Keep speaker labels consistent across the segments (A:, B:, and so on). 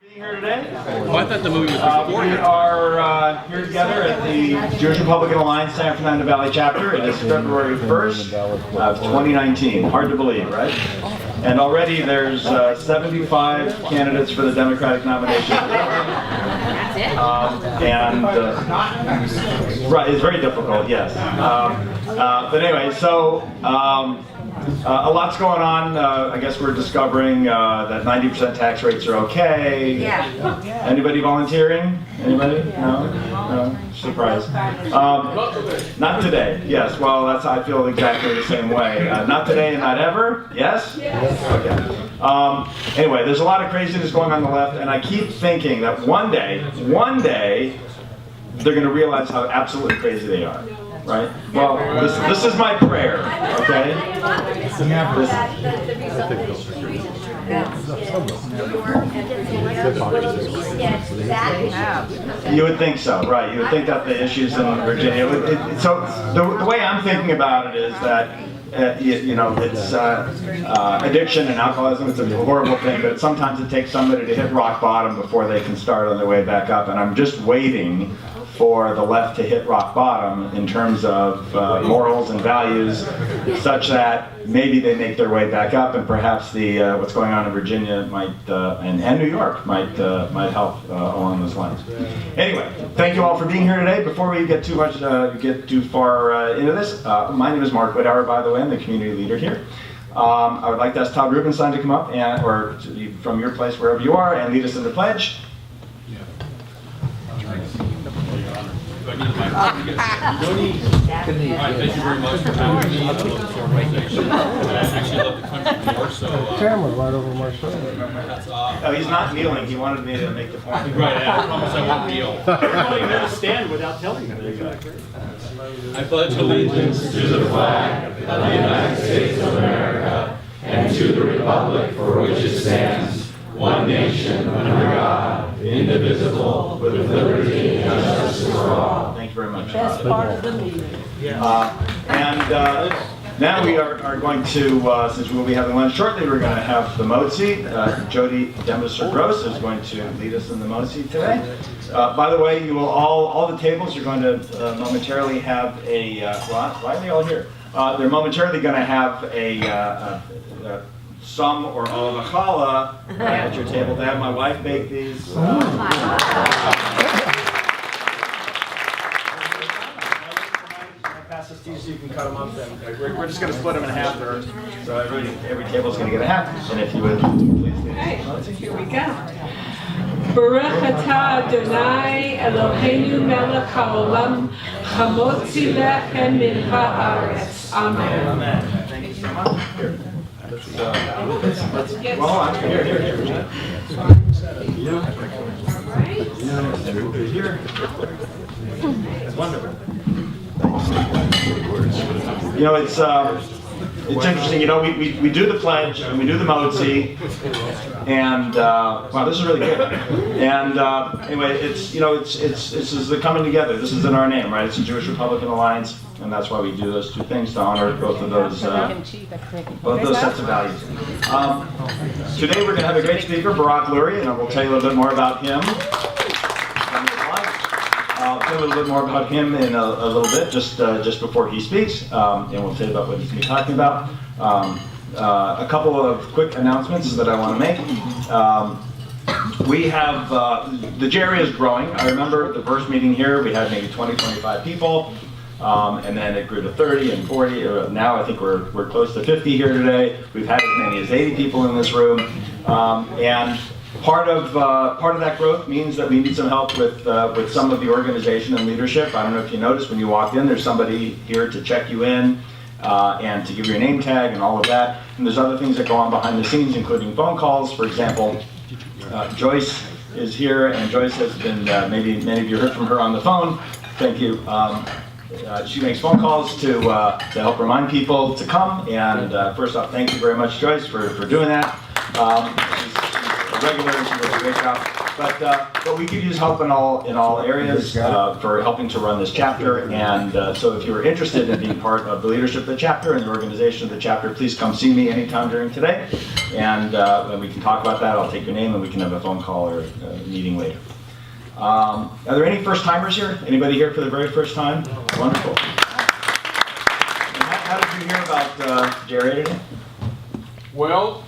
A: Being here today.
B: Oh, I thought the movie was before.
A: We are here together at the Jewish Republican Alliance San Fernando Valley chapter. It is February 1st of 2019. Hard to believe, right? And already there's 75 candidates for the Democratic nomination.
C: That's it?
A: Right, it's very difficult, yes. But anyway, so a lot's going on. I guess we're discovering that 90% tax rates are okay.
C: Yeah.
A: Anybody volunteering? Anybody? No? No? Surprise. Not today. Yes. Well, I feel exactly the same way. Not today and not ever. Yes? Yes. Okay. Anyway, there's a lot of craziness going on the left, and I keep thinking that one day, they're going to realize how absolutely crazy they are. Right? Well, this is my prayer, okay? You would think so, right? You would think that the issues in Virginia. So the way I'm thinking about it is that you know, it's addiction and alcoholism. It's a horrible thing, but sometimes it takes somebody to hit rock bottom before they can start on their way back up. And I'm just waiting for the left to hit rock bottom in terms of morals and values, such that maybe they make their way back up, and perhaps the what's going on in Virginia might and New York might help along those lines. Anyway, thank you all for being here today. Before we get too far into this, my name is Mark Whithour, by the way. I'm the community leader here. I would like to ask Todd Rubenstein to come up or from your place wherever you are and lead us in the pledge.
B: No need. Thank you very much for having me. I love this organization. I actually love the country more, so...
D: Camera right over my shoulder.
B: That's off.
A: Oh, he's not kneeling. He wanted me to make the point.
B: Right, I promise I won't kneel.
E: Everybody going to stand without telling them.
B: I pledge allegiance to the flag of the United States of America and to the republic for which it stands, one nation under God, indivisible, with liberty and justice for all.
A: Thank you very much.
C: Best part of the meeting.
A: Now we are going to, since we will be having lunch shortly, we're going to have the Motzi. Jody Demisser-Gross is going to lead us in the Motzi today. By the way, you will all the tables are going to momentarily have a, why are they all here? They're momentarily going to have a some or all of a challah at your table to have. My wife baked these.
E: Pass this to you so you can cut them up. Then we're just going to split them in half there.
A: So every table is going to get a half. And if you would please lead us.
F: Here we go. Barak atah Adonai Eloheinu melech haolam chamotzi lechem min haaretz. Amen.
A: Amen. Thank you so much. Here. Let's well, I'm here. Here. That's wonderful. You know, it's interesting. You know, we do the pledge and we do the Motzi, and wow, this is really good. And anyway, it's this is the coming together. This is in our name, right? It's the Jewish Republican Alliance, and that's why we do those two things to honor both of those sets of values. Today we're going to have a great speaker, Barak Lurie, and I will tell you a little bit more about him. I'll tell you a little bit more about him in a little bit, just before he speaks, and we'll tell you about what he's going to be talking about. A couple of quick announcements that I want to make. We have, the J area is growing. I remember the first meeting here, we had maybe 20, 25 people, and then it grew to 30 and 40. Now I think we're close to 50 here today. We've had as many as 80 people in this room, and part of that growth means that we need some help with some of the organization and leadership. I don't know if you noticed when you walked in, there's somebody here to check you in and to give you a name tag and all of that. And there's other things that go on behind the scenes, including phone calls. For example, Joyce is here, and Joyce has been, maybe many of you heard from her on the phone. Thank you. She makes phone calls to help remind people to come. And first off, thank you very much, Joyce, for doing that. She's a regular, and she does a great job. But we could use help in all areas for helping to run this chapter. And so if you're interested in being part of the leadership of the chapter and the organization of the chapter, please come see me anytime during today. And we can talk about that. I'll take your name and we can have a phone call or a meeting later. Are there any first timers here? Anybody here for the very first time? Wonderful. And how did you hear about JRA today?
B: Well,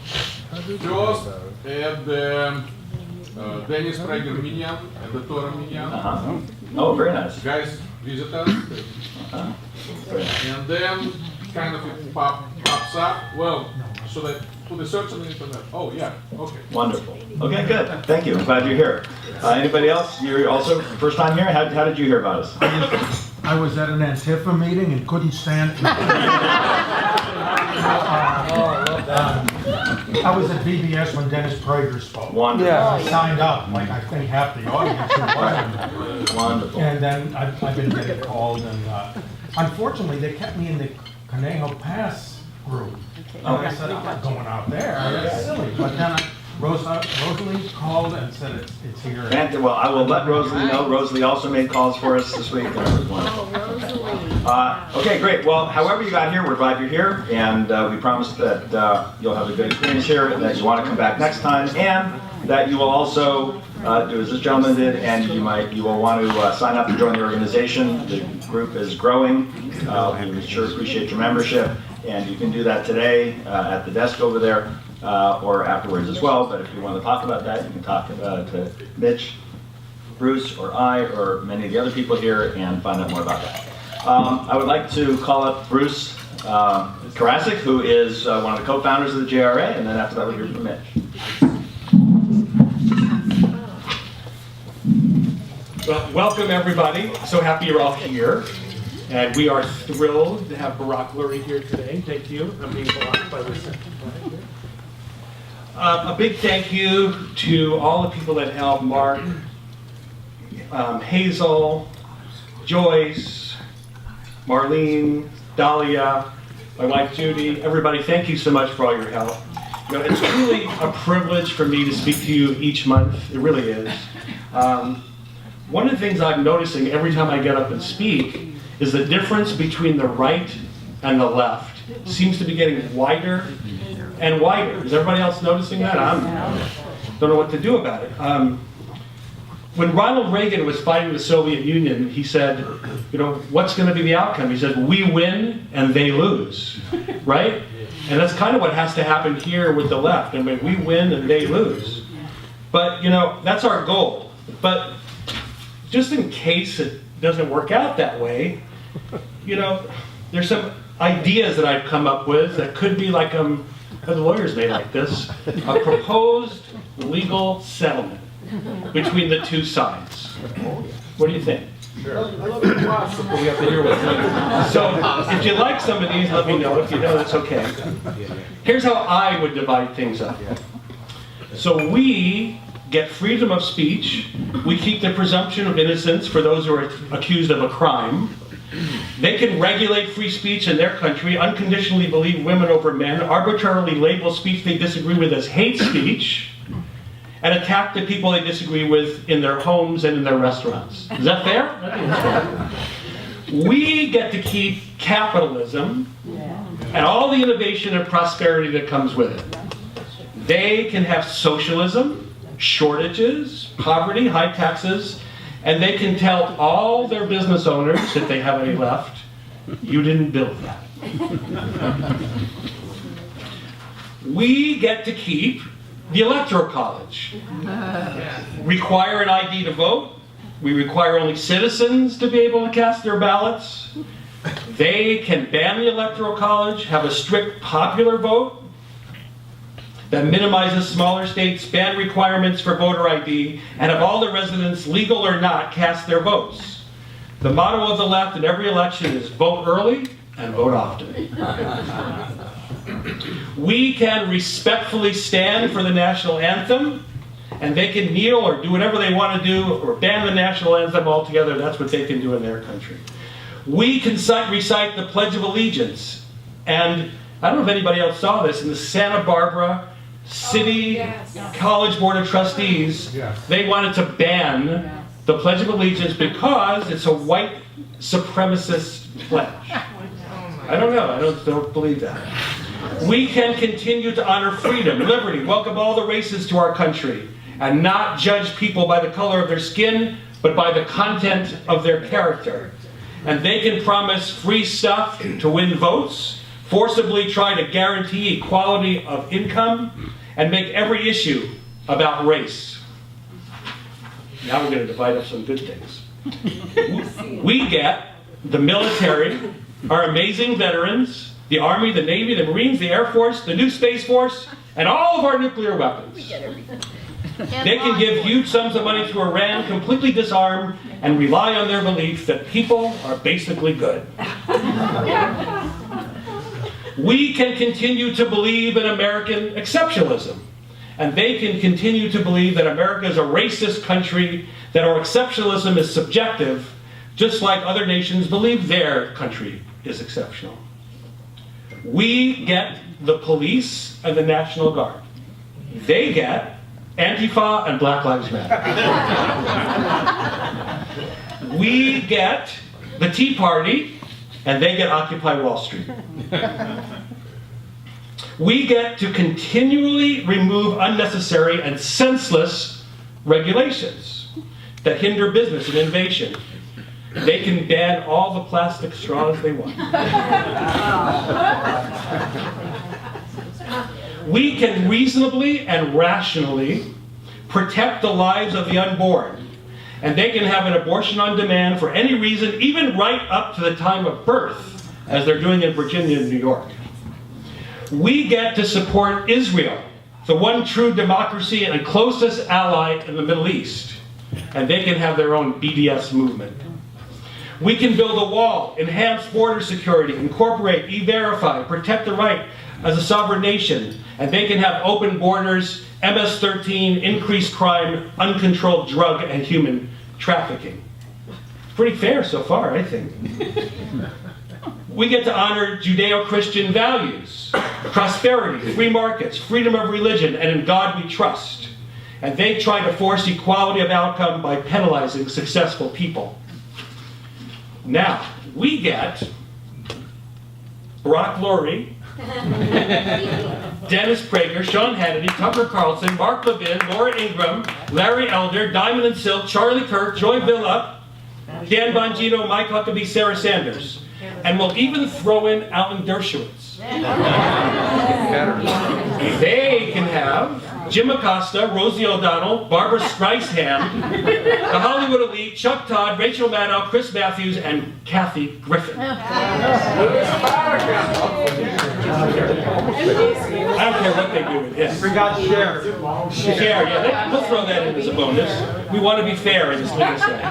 B: just at the Dennis Prager Minyan and the Torah Minyan.
A: Oh, very nice.
B: Guys visit us. And then kind of it pops up. Well, should I put a search on the internet? Oh, yeah. Okay.
A: Wonderful. Okay, good. Thank you. I'm glad you're here. Anybody else? You're also first time here? How did you hear about us?
G: I was at an Antifa meeting and couldn't stand it. I was at VBS when Dennis Prager spoke.
A: Wonderful.
G: I signed up, like I think half the audience who wasn't.
A: Wonderful.
G: And then I've been getting called, and unfortunately they kept me in the Conejo Pass group. And I said, I'm not going out there, that's silly. But then Rosalie called and said it's here.
A: Well, I will let Rosalie know. Rosalie also made calls for us this week. Okay, great. Well, however you got here, we're glad you're here, and we promise that you'll have a good experience here, and that you want to come back next time, and that you will also do as this gentleman did, and you will want to sign up to join the organization. The group is growing. We sure appreciate your membership, and you can do that today at the desk over there. Or afterwards as well, but if you want to talk about that, you can talk to Mitch, Bruce, or I, or many of the other people here and find out more about that. I would like to call up Bruce Karasik, who is one of the co-founders of the JRA, and then after that we'll hear from Mitch.
H: Well, welcome everybody. So happy you're all here. And we are thrilled to have Barak Lurie here today. Thank you. I'm being Barak by this. A big thank you to all the people that helped, Mark, Hazel, Joyce, Marlene, Dahlia, my wife Judy, everybody, thank you so much for all your help. You know, it's really a privilege for me to speak to you each month. It really is. One of the things I'm noticing every time I get up and speak is the difference between the right and the left seems to be getting wider and wider. Is everybody else noticing that? I don't know what to do about it. When Ronald Reagan was fighting the Soviet Union, he said, you know, what's going to be the outcome? He said, we win and they lose, right? And that's kind of what has to happen here with the left. I mean, we win and they lose. But, you know, that's our goal. But just in case it doesn't work out that way, you know, there's some ideas that I've come up with that could be like, the lawyers may like this, a proposed legal settlement between the two sides. What do you think?
B: Sure. We have to hear what's
H: So, if you like some of these, let me know. If you don't, it's okay. Here's how I would divide things up. So we get freedom of speech. We keep the presumption of innocence for those who are accused of a crime. They can regulate free speech in their country, unconditionally believe women over men, arbitrarily label speech they disagree with as hate speech, and attack the people they disagree with in their homes and in their restaurants. Is that fair? I think that's fair. We get to keep capitalism and all the innovation and prosperity that comes with it. They can have socialism, shortages, poverty, high taxes, and they can tell all their business owners, if they have any left, you didn't build that. We get to keep the Electoral College. Require an ID to vote. We require only citizens to be able to cast their ballots. They can ban the Electoral College, have a strict popular vote that minimizes smaller states, ban requirements for voter ID, and have all the residents, legal or not, cast their votes. The motto of the left in every election is vote early and vote often. We can respectfully stand for the national anthem, and they can kneel or do whatever they want to do, or ban the national anthem altogether. That's what they can do in their country. We can recite the Pledge of Allegiance, and I don't know if anybody else saw this, in the Santa Barbara city, college board of trustees, they wanted to ban the Pledge of Allegiance because it's a white supremacist pledge. I don't know, I don't believe that. We can continue to honor freedom, liberty, welcome all the races to our country, and not judge people by the color of their skin, but by the content of their character. And they can promise free stuff to win votes, forcibly try to guarantee equality of income, and make every issue about race. Now we're going to divide up some good things. We get the military, our amazing veterans, the Army, the Navy, the Marines, the Air Force, the new Space Force, and all of our nuclear weapons. They can give huge sums of money to Iran, completely disarm, and rely on their belief that people are basically good. We can continue to believe in American exceptionalism, and they can continue to believe that America is a racist country, that our exceptionalism is subjective, just like other nations believe their country is exceptional. We get the police and the National Guard. They get Antifa and Black Lives Matter. We get the Tea Party, and they get Occupy Wall Street. We get to continually remove unnecessary and senseless regulations that hinder business and innovation. They can ban all the plastic straws they want. We can reasonably and rationally protect the lives of the unborn. And they can have an abortion on demand for any reason, even right up to the time of birth, as they're doing in Virginia and New York. We get to support Israel, the one true democracy and closest ally in the Middle East. And they can have their own BDS movement. We can build a wall, enhance border security, incorporate, e-verify, protect the right as a sovereign nation, and they can have open borders, MS-13, increased crime, uncontrolled drug and human trafficking. It's pretty fair so far, I think. We get to honor Judeo-Christian values, prosperity, free markets, freedom of religion, and in God we trust. And they try to force equality of outcome by penalizing successful people. Now, we get Barak, Lurie, Dennis Prager, Sean Hannity, Tucker Carlson, Mark Levin, Laura Ingraham, Larry Elder, Diamond and Silk, Charlie Kirk, Joy Villa, Dan Bongino, Mike Huckabee, Sarah Sanders. And we'll even throw in Alan Dershowitz. They can have Jim Acosta, Rosie O'Donnell, Barbara Streisand, the Hollywood elite, Chuck Todd, Rachel Maddow, Chris Matthews, and Kathy Griffin. I don't care what they do with this.
E: Forgot Cher.
H: Cher, yeah, we'll throw that in as a bonus. We want to be fair in this legal set.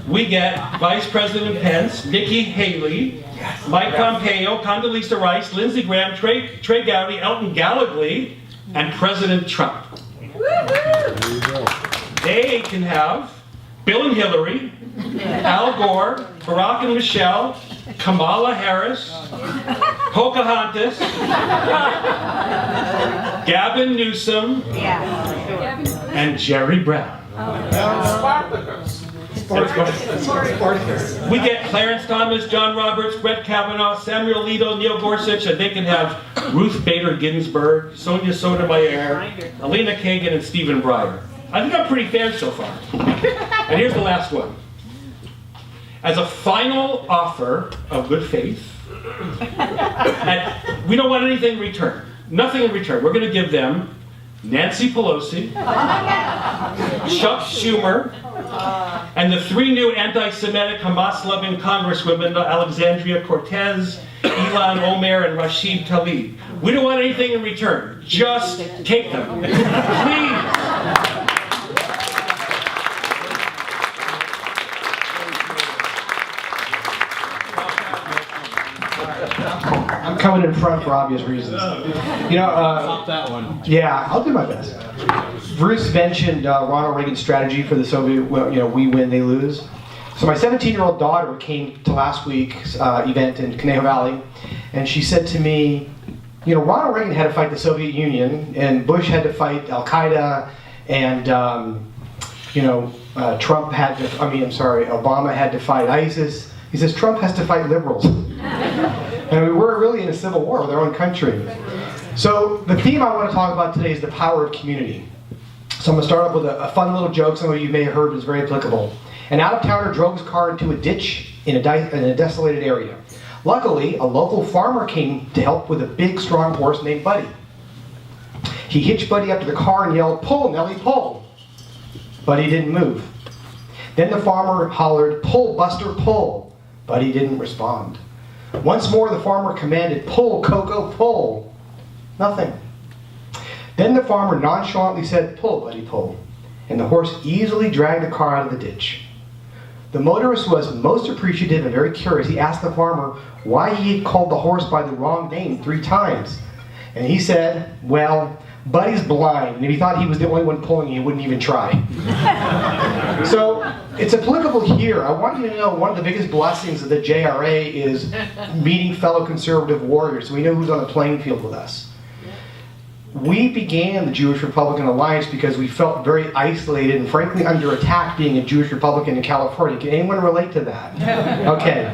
H: We get Vice President Pence, Nikki Haley, Mike Pompeo, Condoleezza Rice, Lindsey Graham, Trey Gowdy, Elton Gallagher, and President Trump. They can have Bill and Hillary, Al Gore, Barack and Michelle, Kamala Harris, Pocahontas, Gavin Newsom, and Jerry Brown. We get Clarence Thomas, John Roberts, Brett Kavanaugh, Samuel Alito, Neil Gorsuch, and they can have Ruth Bader Ginsburg, Sonia Sotomayor, Alina Kagan, and Stephen Breyer. I think I'm pretty fair so far. And here's the last one. As a final offer of good faith, and we don't want anything in return. Nothing in return. We're going to give them Nancy Pelosi, Chuck Schumer, and the 3 new anti-Semitic Hamas-loving congresswomen, Alexandria Cortez, Ilhan Omar, and Rashid Tlaib. We don't want anything in return. Just take them. Please.
I: I'm coming in front for obvious reasons. You know,
E: that one.
I: yeah, I'll do my best. Bruce mentioned Ronald Reagan's strategy for the Soviet, we win, they lose. So my 17-year-old daughter came to last week's event in Conejo Valley, and she said to me, Ronald Reagan had to fight the Soviet Union, and Bush had to fight Al Qaeda, and Obama had to fight ISIS. He says Trump has to fight liberals. And we're really in a civil war with our own country. So the theme I want to talk about today is the power of community. So I'm going to start off with a fun little joke some of you may have heard is very applicable. An out-of-towner drove his car into a ditch in a desolated area. Luckily, a local farmer came to help with a big, strong horse named Buddy. He hitched Buddy up to the car and yelled, "Pull, Nellie, pull!" Buddy didn't move. Then the farmer hollered, "Pull, Buster, pull!" Buddy didn't respond. Once more, the farmer commanded, "Pull, Coco, pull!" Nothing. Then the farmer nonchalantly said, "Pull, Buddy, pull." And the horse easily dragged the car out of the ditch. The motorist was most appreciative and very curious. He asked the farmer why he had called the horse by the wrong name 3 times. And he said, "Well, Buddy's blind, and if he thought he was the only one pulling, he wouldn't even try." So it's applicable here. I want you to know one of the biggest blessings of the JRA is meeting fellow conservative warriors. So we know who's on the playing field with us. We began the Jewish Republican Alliance because we felt very isolated and frankly under attack being a Jewish Republican in California. Can anyone relate to that? Okay,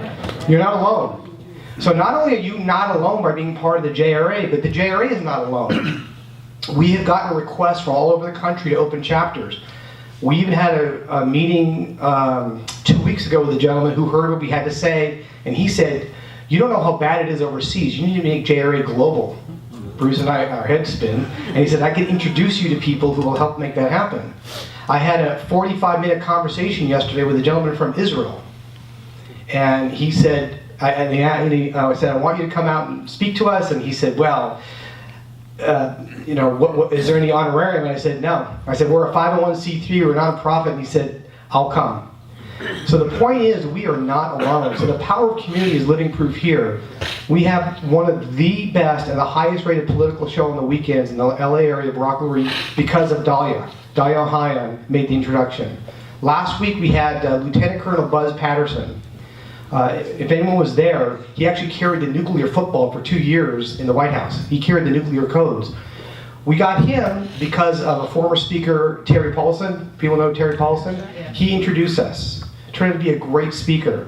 I: you're not alone. So not only are you not alone by being part of the JRA, but the JRA is not alone. We have gotten requests from all over the country to open chapters. We even had a meeting 2 weeks ago with a gentleman who heard what we had to say, and he said, "You don't know how bad it is overseas. You need to make JRA global." Bruce and I, our heads spin, and he said, "I can introduce you to people who will help make that happen." I had a 45-minute conversation yesterday with a gentleman from Israel, and he said, I said, "I want you to come out and speak to us," and he said, "Well, what is there any honorarium?" And I said, "No." I said, "We're a 501c3, we're a nonprofit," and he said, "I'll come." So the point is, we are not alone. So the power of community is living proof here. We have one of the best and the highest rated political show on the weekends in the LA area, Barak, Lurie, because of Dahlia. Dahlia Hayan made the introduction. Last week we had Lieutenant Colonel Buzz Patterson. If anyone was there, he actually carried the nuclear football for 2 years in the White House. He carried the nuclear codes. We got him because of a former speaker, Terry Paulson. People know Terry Paulson? He introduced us. Turned out to be a great speaker.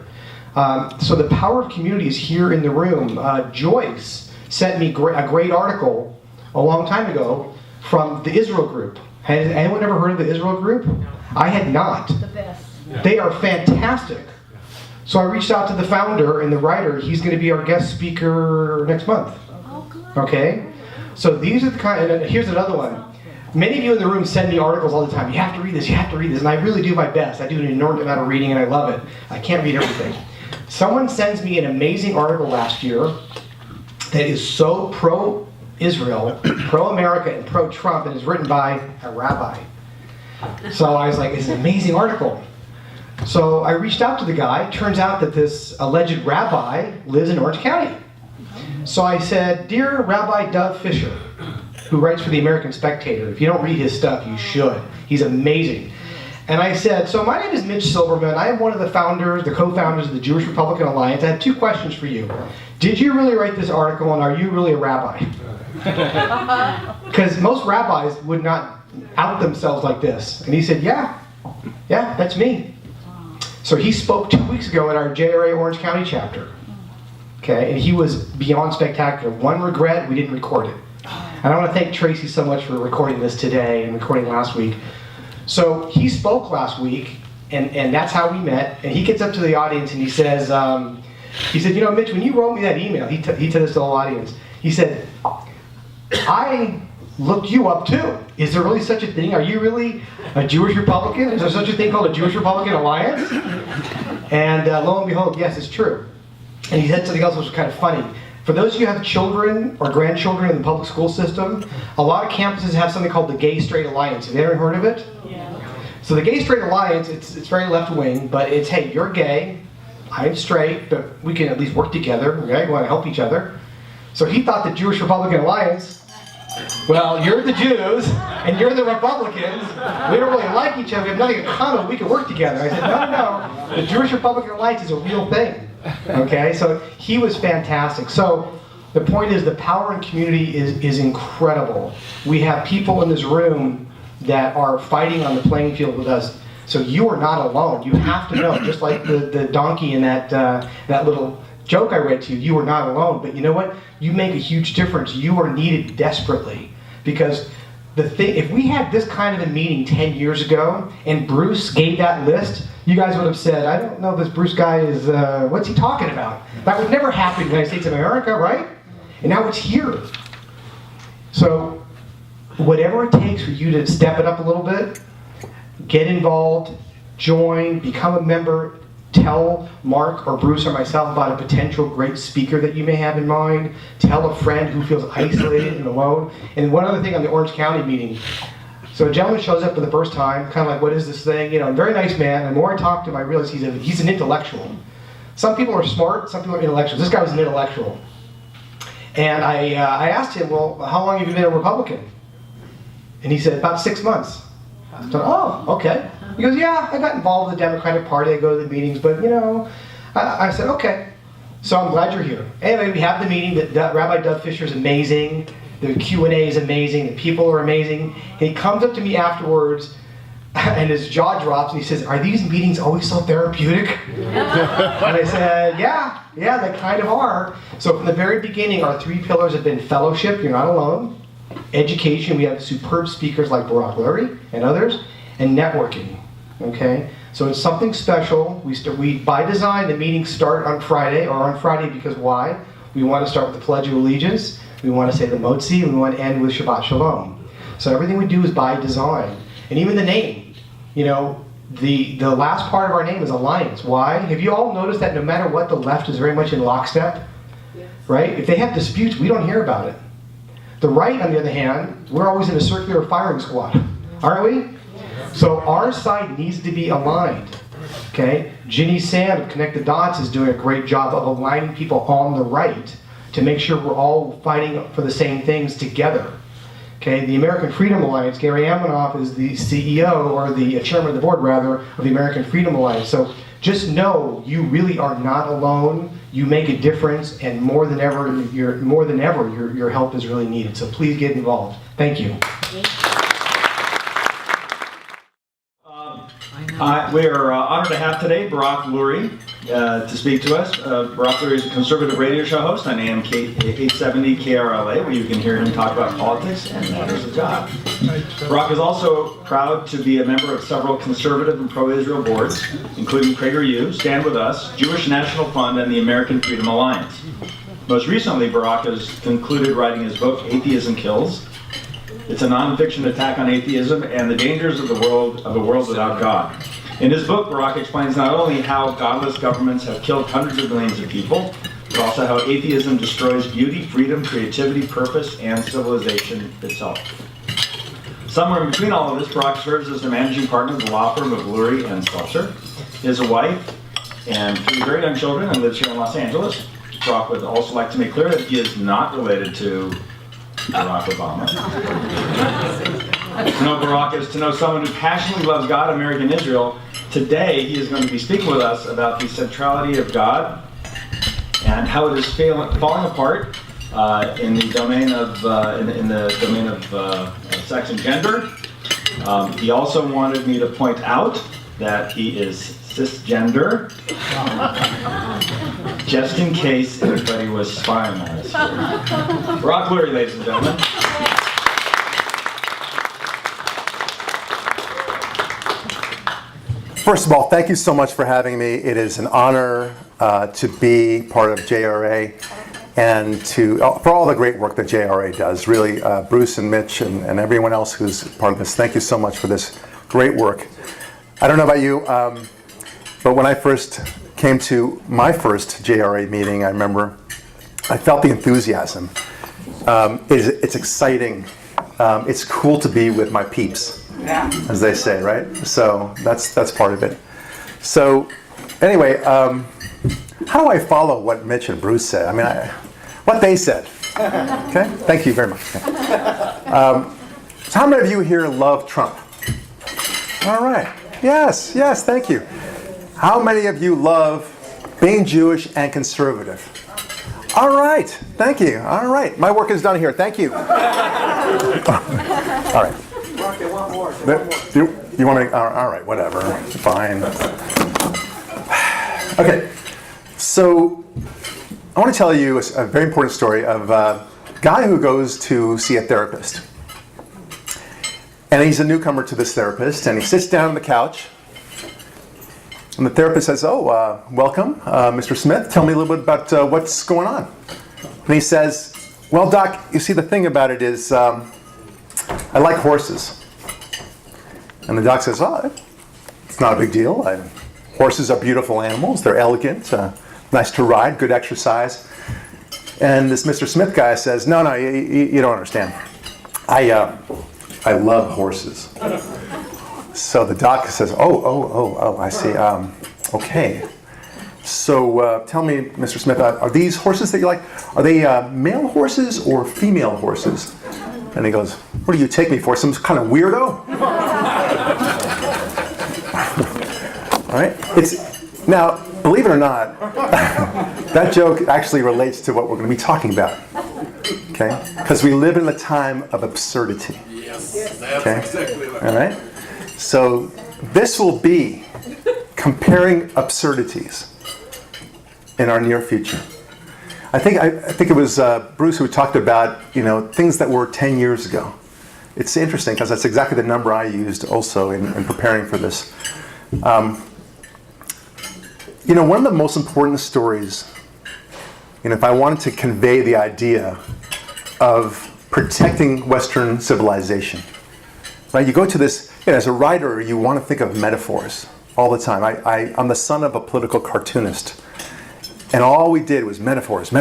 I: So the power of community is here in the room. Joyce sent me a great article a long time ago from the Israel group. Has anyone ever heard of the Israel group? I had not.
C: The best.
I: They are fantastic. So I reached out to the founder and the writer. He's going to be our guest speaker next month.
C: Oh, good.
I: Okay? So these are the kind, and here's another one. Many of you in the room send me articles all the time. You have to read this, you have to read this. And I really do my best. I do an inordinate amount of reading and I love it. I can't read everything. Someone sends me an amazing article last year that is so pro-Israel, pro-America, and pro-Trump, and is written by a rabbi. So I was like, it's an amazing article. So I reached out to the guy. Turns out that this alleged rabbi lives in Orange County. So I said, "Dear Rabbi Doug Fisher," who writes for the American Spectator. If you don't read his stuff, you should. He's amazing. And I said, "So my name is Mitch Silverman. I am one of the founders, the co-founders of the Jewish Republican Alliance. I have 2 questions for you. Did you really write this article, and are you really a rabbi?" Because most rabbis would not out themselves like this. And he said, yeah, that's me. So he spoke 2 weeks ago at our JRA Orange County chapter. Okay, and he was beyond spectacular. One regret, we didn't record it. And I want to thank Tracy so much for recording this today and recording last week. So he spoke last week, and that's how we met. And he gets up to the audience and he says, "Mitch, when you wrote me that email," he told this to the whole audience, he said, "I looked you up too. Is there really such a thing? Are you really a Jewish Republican? Is there such a thing called a Jewish Republican Alliance?" And lo and behold, yes, it's true. And he said something else which was kind of funny. For those of you who have children or grandchildren in the public school system, a lot of campuses have something called the Gay Straight Alliance. Have you ever heard of it?
C: Yeah.
I: So the Gay Straight Alliance, it's very left-wing, but it's, hey, you're gay, I'm straight, but we can at least work together, okay? We want to help each other. So he thought the Jewish Republican Alliance, well, you're the Jews, and you're the Republicans. We don't really like each other. We have nothing in common. We can work together. I said, no. The Jewish Republican Alliance is a real thing. Okay, so he was fantastic. So The point is the power in community is incredible. We have people in this room that are fighting on the playing field with us. So you are not alone. You have to know, just like the donkey in that little joke I read to you, you are not alone. But you know what? You make a huge difference. You are needed desperately. Because if we had this kind of a meeting 10 years ago, and Bruce gave that list, you guys would have said, I don't know if this Bruce guy is, what's he talking about? That would never happen in the United States of America, right? And now it's here. So whatever it takes for you to step it up a little bit, get involved, join, become a member, tell Mark or Bruce or myself about a potential great speaker that you may have in mind, tell a friend who feels isolated and alone. And one other thing on the Orange County meeting, so a gentleman shows up for the first time, kind of like, what is this thing? You know, very nice man. And the more I talk to him, I realize he's an intellectual. Some people are smart, some people are intellectuals. This guy was an intellectual. And I asked him, well, how long have you been a Republican? And he said, about 6 months. I thought, oh, okay. He goes, yeah, I got involved with the Democratic Party. I go to the meetings, but you know, I said, okay. So I'm glad you're here. Anyway, we have the meeting. Rabbi Doug Fisher is amazing. The Q&A is amazing. The people are amazing. And he comes up to me afterwards, and his jaw drops, and he says, are these meetings always so therapeutic? And I said, yeah, they kind of are. So from the very beginning, our 3 pillars have been fellowship, you're not alone, education, we have superb speakers like Barak, Lurie, and others, and networking, okay? So it's something special. We by design, the meetings start on Friday, because why? We want to start with the Pledge of Allegiance, we want to say the Motzi, and we want to end with Shabbat Shalom. So everything we do is by design. And even the name, you know, the last part of our name is alliance. Why? Have you all noticed that no matter what, the left is very much in lockstep? Yes. Right? If they have disputes, we don't hear about it. The right, on the other hand, we're always in a circular firing squad, aren't we? So our side needs to be aligned, okay? Ginny Sand of Connect the Dots is doing a great job of aligning people on the right to make sure we're all fighting for the same things together. Okay, the American Freedom Alliance, Gary Amanoff is the CEO, or the chairman of the board, rather, of the American Freedom Alliance. So just know you really are not alone. You make a difference, and more than ever, your help is really needed. So please get involved. Thank you.
A: We are honored to have today Barak Lurie to speak to us. Barak Lurie is a conservative radio show host on AM 870 KRLA, where you can hear him talk about politics and matters of God. Barak is also proud to be a member of several conservative and pro-Israel boards, including PragerU, Stand With Us, Jewish National Fund, and the American Freedom Alliance. Most recently, Barak has concluded writing his book, Atheism Kills. It's a nonfiction attack on atheism and the dangers of the world without God. In his book, Barak explains not only how godless governments have killed hundreds of millions of people, but also how atheism destroys beauty, freedom, creativity, purpose, and civilization itself. Somewhere in between all of this, Barak serves as the managing partner of the law firm of Lurie and Seltzer. He has a wife and 3 very young children and lives here in Los Angeles. Barak would also like to make clear that he is not related to Barack Obama. To know Barak is to know someone who passionately loves God, America, and Israel. Today, he is going to be speaking with us about the centrality of God and how it is falling apart in the domain of sex and gender. He also wanted me to point out that he is cisgender, just in case anybody was spying on us. Barak Lurie, ladies and gentlemen.
J: First of all, thank you so much for having me. It is an honor to be part of JRA and for all the great work that JRA does. Really, Bruce and Mitch and everyone else who's part of this, thank you so much for this great work. I don't know about you, but when I first came to my first JRA meeting, I remember I felt the enthusiasm. It's exciting. It's cool to be with my peeps, as they say, right? So that's part of it. So anyway, how do I follow what Mitch and Bruce said? I mean, what they said. Okay, thank you very much. So how many of you here love Trump? All right. Yes, thank you. How many of you love being Jewish and conservative? All right, thank you. All right, my work is done here. Thank you. All right.
E: Mark, they want more.
J: You want to? All right, whatever. Fine. Okay, so I want to tell you a very important story of a guy who goes to see a therapist. And he's a newcomer to this therapist, and he sits down on the couch. And the therapist says, "Oh, welcome, Mr. Smith. Tell me a little bit about what's going on." And he says, "Well, Doc, you see, the thing about it is I like horses." And the doc says, "Oh, it's not a big deal. Horses are beautiful animals. They're elegant, nice to ride, good exercise." And this Mr. Smith guy says, "No, you don't understand. I love horses." So the doc says, "Oh, I see. Okay. So tell me, Mr. Smith, are these horses that you like, are they male horses or female horses?" And he goes, "What do you take me for, some kind of weirdo?" All right? Now, believe it or not, that joke actually relates to what we're going to be talking about. Okay? Because we live in a time of absurdity.
B: Yes, that's
J: Okay?
B: exactly right.
J: All right? So this will be comparing absurdities in our near future. I think it was Bruce who talked about, things that were 10 years ago. It's interesting because that's exactly the number I used also in preparing for this. One of the most important stories, if I wanted to convey the idea of protecting Western civilization, right? You go to this, as a writer, you want to think of metaphors all the time. I'm the son of a political cartoonist. And all we did was metaphors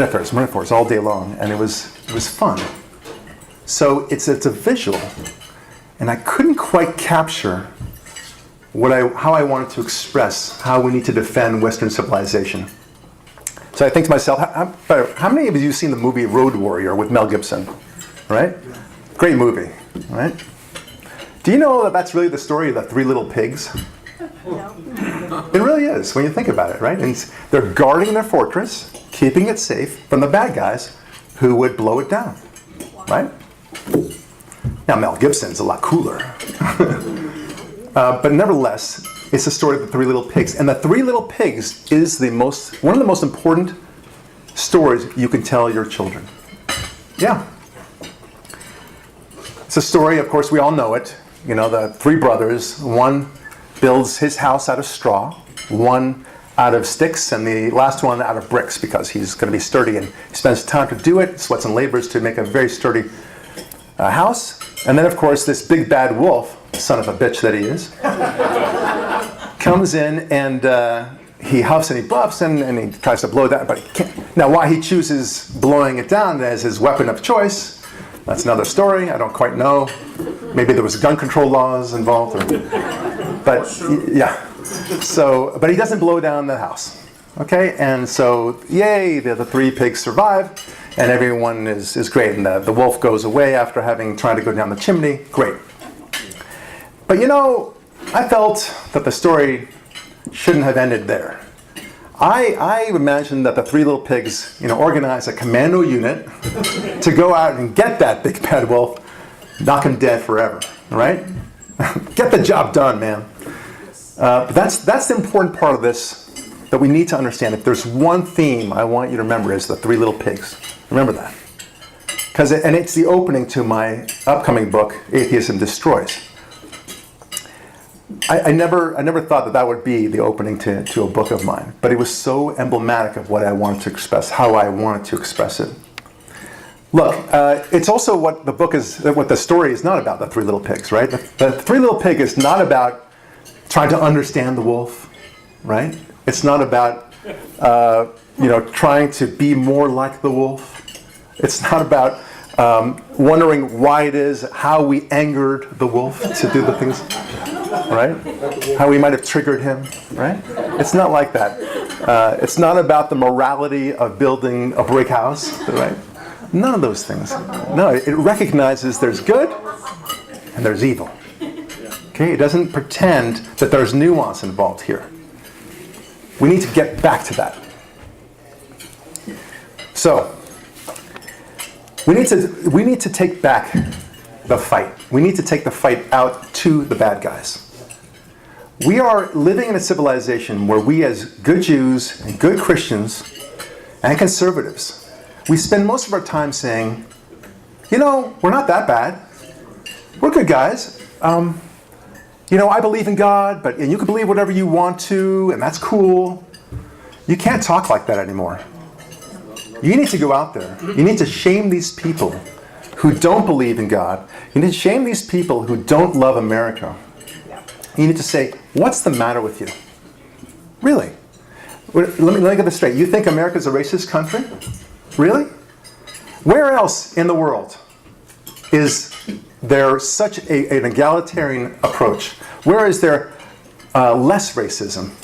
J: all day long, and it was fun. So it's a visual, and I couldn't quite capture how I wanted to express how we need to defend Western civilization. So I think to myself, how many of you have seen the movie Road Warrior with Mel Gibson? Right? Great movie, right? Do you know that that's really the story of the Three Little Pigs? It really is, when you think about it, right? And they're guarding their fortress, keeping it safe from the bad guys who would blow it down, right? Now, Mel Gibson's a lot cooler. But nevertheless, it's the story of the Three Little Pigs. And the Three Little Pigs is one of the most important stories you can tell your children. Yeah. It's a story, of course, we all know it. The three brothers, one builds his house out of straw, one out of sticks, and the last one out of bricks because he's going to be sturdy, and he spends time to do it, sweats and labors to make a very sturdy house. And then, of course, this big bad wolf, son of a bitch that he is, comes in and he huffs and he buffs and he tries to blow it down, but he can't. Now, why he chooses blowing it down as his weapon of choice, that's another story. I don't quite know. Maybe there was gun control laws involved, but yeah. So, but he doesn't blow down the house. Okay, and so yay, the three pigs survive, and everyone is great. And the wolf goes away after having tried to go down the chimney. Great. But I felt that the story shouldn't have ended there. I imagined that the Three Little Pigs, organize a commando unit to go out and get that big bad wolf, knock him dead forever, right? Get the job done, man. But that's the important part of this that we need to understand. If there's one theme I want you to remember is the Three Little Pigs. Remember that. And it's the opening to my upcoming book, Atheism Destroys. I never thought that would be the opening to a book of mine, but it was so emblematic of what I wanted to express, how I wanted to express it. Look, it's also what the story is not about, the Three Little Pigs, right? The Three Little Pig is not about trying to understand the wolf, right? It's not about, trying to be more like the wolf. It's not about wondering why it is, how we angered the wolf to do the things, right? How we might have triggered him, right? It's not like that. It's not about the morality of building a brick house, right? None of those things. No, it recognizes there's good and there's evil. Okay, it doesn't pretend that there's nuance involved here. We need to get back to that. So, we need to take back the fight. We need to take the fight out to the bad guys. We are living in a civilization where we as good Jews and good Christians and conservatives, we spend most of our time saying, you know, we're not that bad. We're good guys. You know, I believe in God, and you can believe whatever you want to, and that's cool. You can't talk like that anymore. You need to go out there. You need to shame these people who don't believe in God. You need to shame these people who don't love America. You need to say, what's the matter with you? Really? Let me get this straight. You think America's a racist country? Really? Where else in the world is there such an egalitarian approach? Where is there less racism?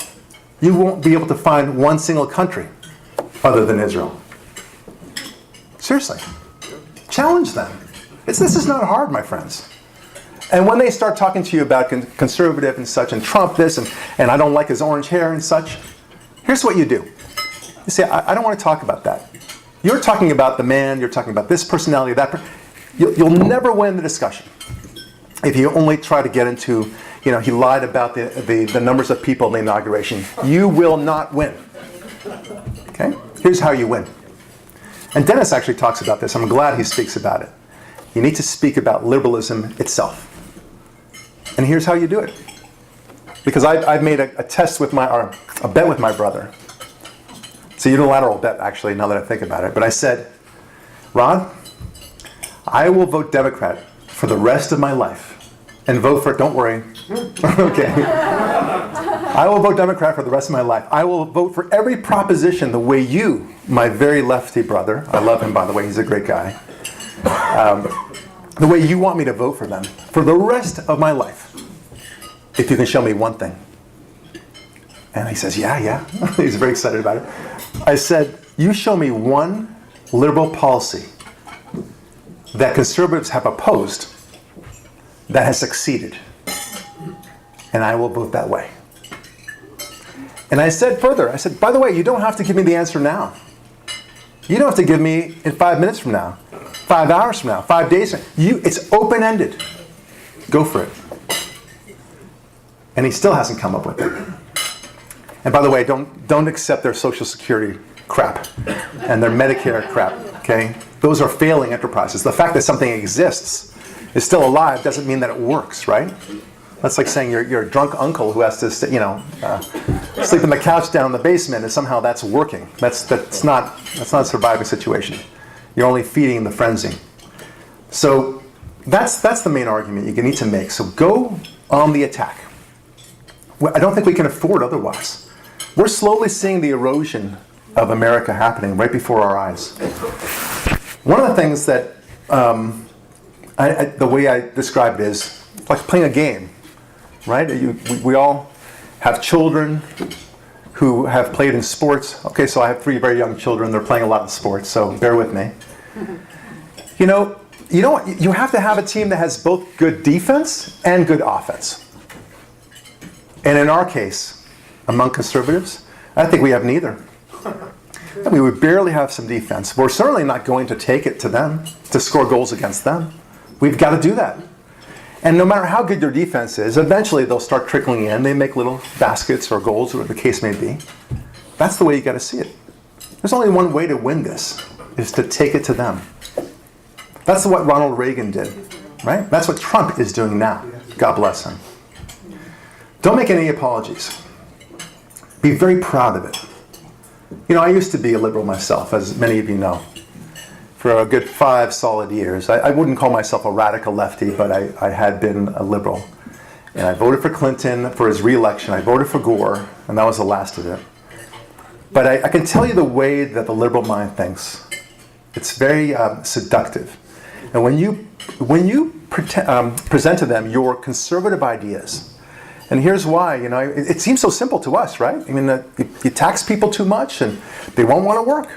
J: You won't be able to find one single country other than Israel. Seriously. Challenge them. This is not hard, my friends. And when they start talking to you about conservative and such, and Trump this, and I don't like his orange hair and such, here's what you do. You say, I don't want to talk about that. You're talking about the man, you're talking about this personality, that you'll never win the discussion if you only try to get into, you know, he lied about the numbers of people in the inauguration. You will not win. Okay? Here's how you win. And Dennis actually talks about this. I'm glad he speaks about it. You need to speak about liberalism itself. And here's how you do it. Because I've made a test with a bet with my brother. It's a unilateral bet, actually, now that I think about it. But I said, Rod, I will vote Democrat for the rest of my life. And vote for, don't worry. Okay. I will vote Democrat for the rest of my life. I will vote for every proposition the way you, my very lefty brother, I love him, by the way, he's a great guy, the way you want me to vote for them for the rest of my life, if you can show me one thing. And he says, yeah. He's very excited about it. I said, you show me one liberal policy that conservatives have opposed that has succeeded, and I will vote that way. And I said further, I said, by the way, you don't have to give me the answer now. You don't have to give me in 5 minutes from now, 5 hours from now, 5 days from now. It's open-ended. Go for it. And he still hasn't come up with it. And by the way, don't accept their Social Security crap and their Medicare crap, okay? Those are failing enterprises. The fact that something exists, is still alive, doesn't mean that it works, right? That's like saying you're a drunk uncle who has to, sleep on the couch down in the basement, and somehow that's working. That's not a surviving situation. You're only feeding the frenzy. So that's the main argument you need to make. So go on the attack. I don't think we can afford otherwise. We're slowly seeing the erosion of America happening right before our eyes. One of the things that the way I describe it is like playing a game, right? We all have children who have played in sports. Okay, so I have 3 very young children. They're playing a lot of sports, so bear with me. You have to have a team that has both good defense and good offense. And in our case, among conservatives, I think we have neither. I mean, we barely have some defense. We're certainly not going to take it to them, to score goals against them. We've got to do that. And no matter how good your defense is, eventually they'll start trickling in. They make little baskets or goals, whatever the case may be. That's the way you got to see it. There's only one way to win this, is to take it to them. That's what Ronald Reagan did, right? That's what Trump is doing now. God bless him. Don't make any apologies. Be very proud of it. I used to be a liberal myself, as many of you know. For a good 5 solid years. I wouldn't call myself a radical lefty, but I had been a liberal. And I voted for Clinton for his re-election. I voted for Gore, and that was the last of it. But I can tell you the way that the liberal mind thinks. It's very seductive. And when you present to them your conservative ideas, and here's why, it seems so simple to us, right? I mean, you tax people too much, and they won't want to work.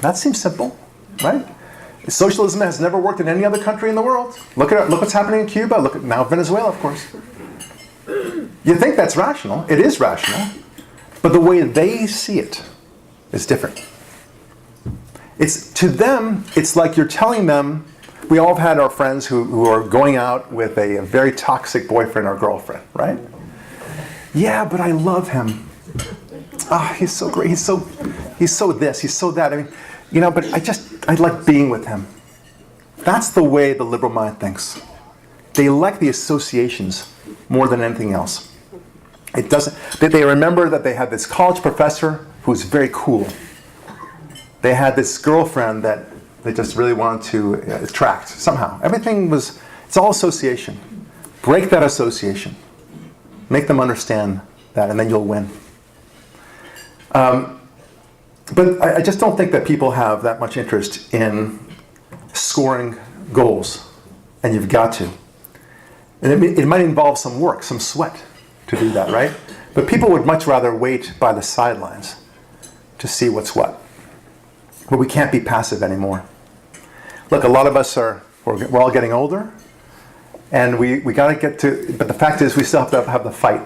J: That seems simple. Right? Socialism has never worked in any other country in the world. Look what's happening in Cuba. Look at now Venezuela, of course. You think that's rational. It is rational. But the way they see it is different. It's to them, it's like you're telling them, we all have had our friends who are going out with a very toxic boyfriend or girlfriend, right? Yeah, but I love him. Ah, he's so great. He's so this, he's so that. I mean, you know, but I like being with him. That's the way the liberal mind thinks. They like the associations more than anything else. It doesn't. They remember that they had this college professor who's very cool. They had this girlfriend that they just really wanted to attract somehow. It's all association. Break that association. Make them understand that, and then you'll win. But I just don't think that people have that much interest in scoring goals, and you've got to. And it might involve some work, some sweat to do that, right? But people would much rather wait by the sidelines to see what's what. But we can't be passive anymore. Look, a lot of us we're all getting older, and we got to get to, but the fact is we still have to have the fight.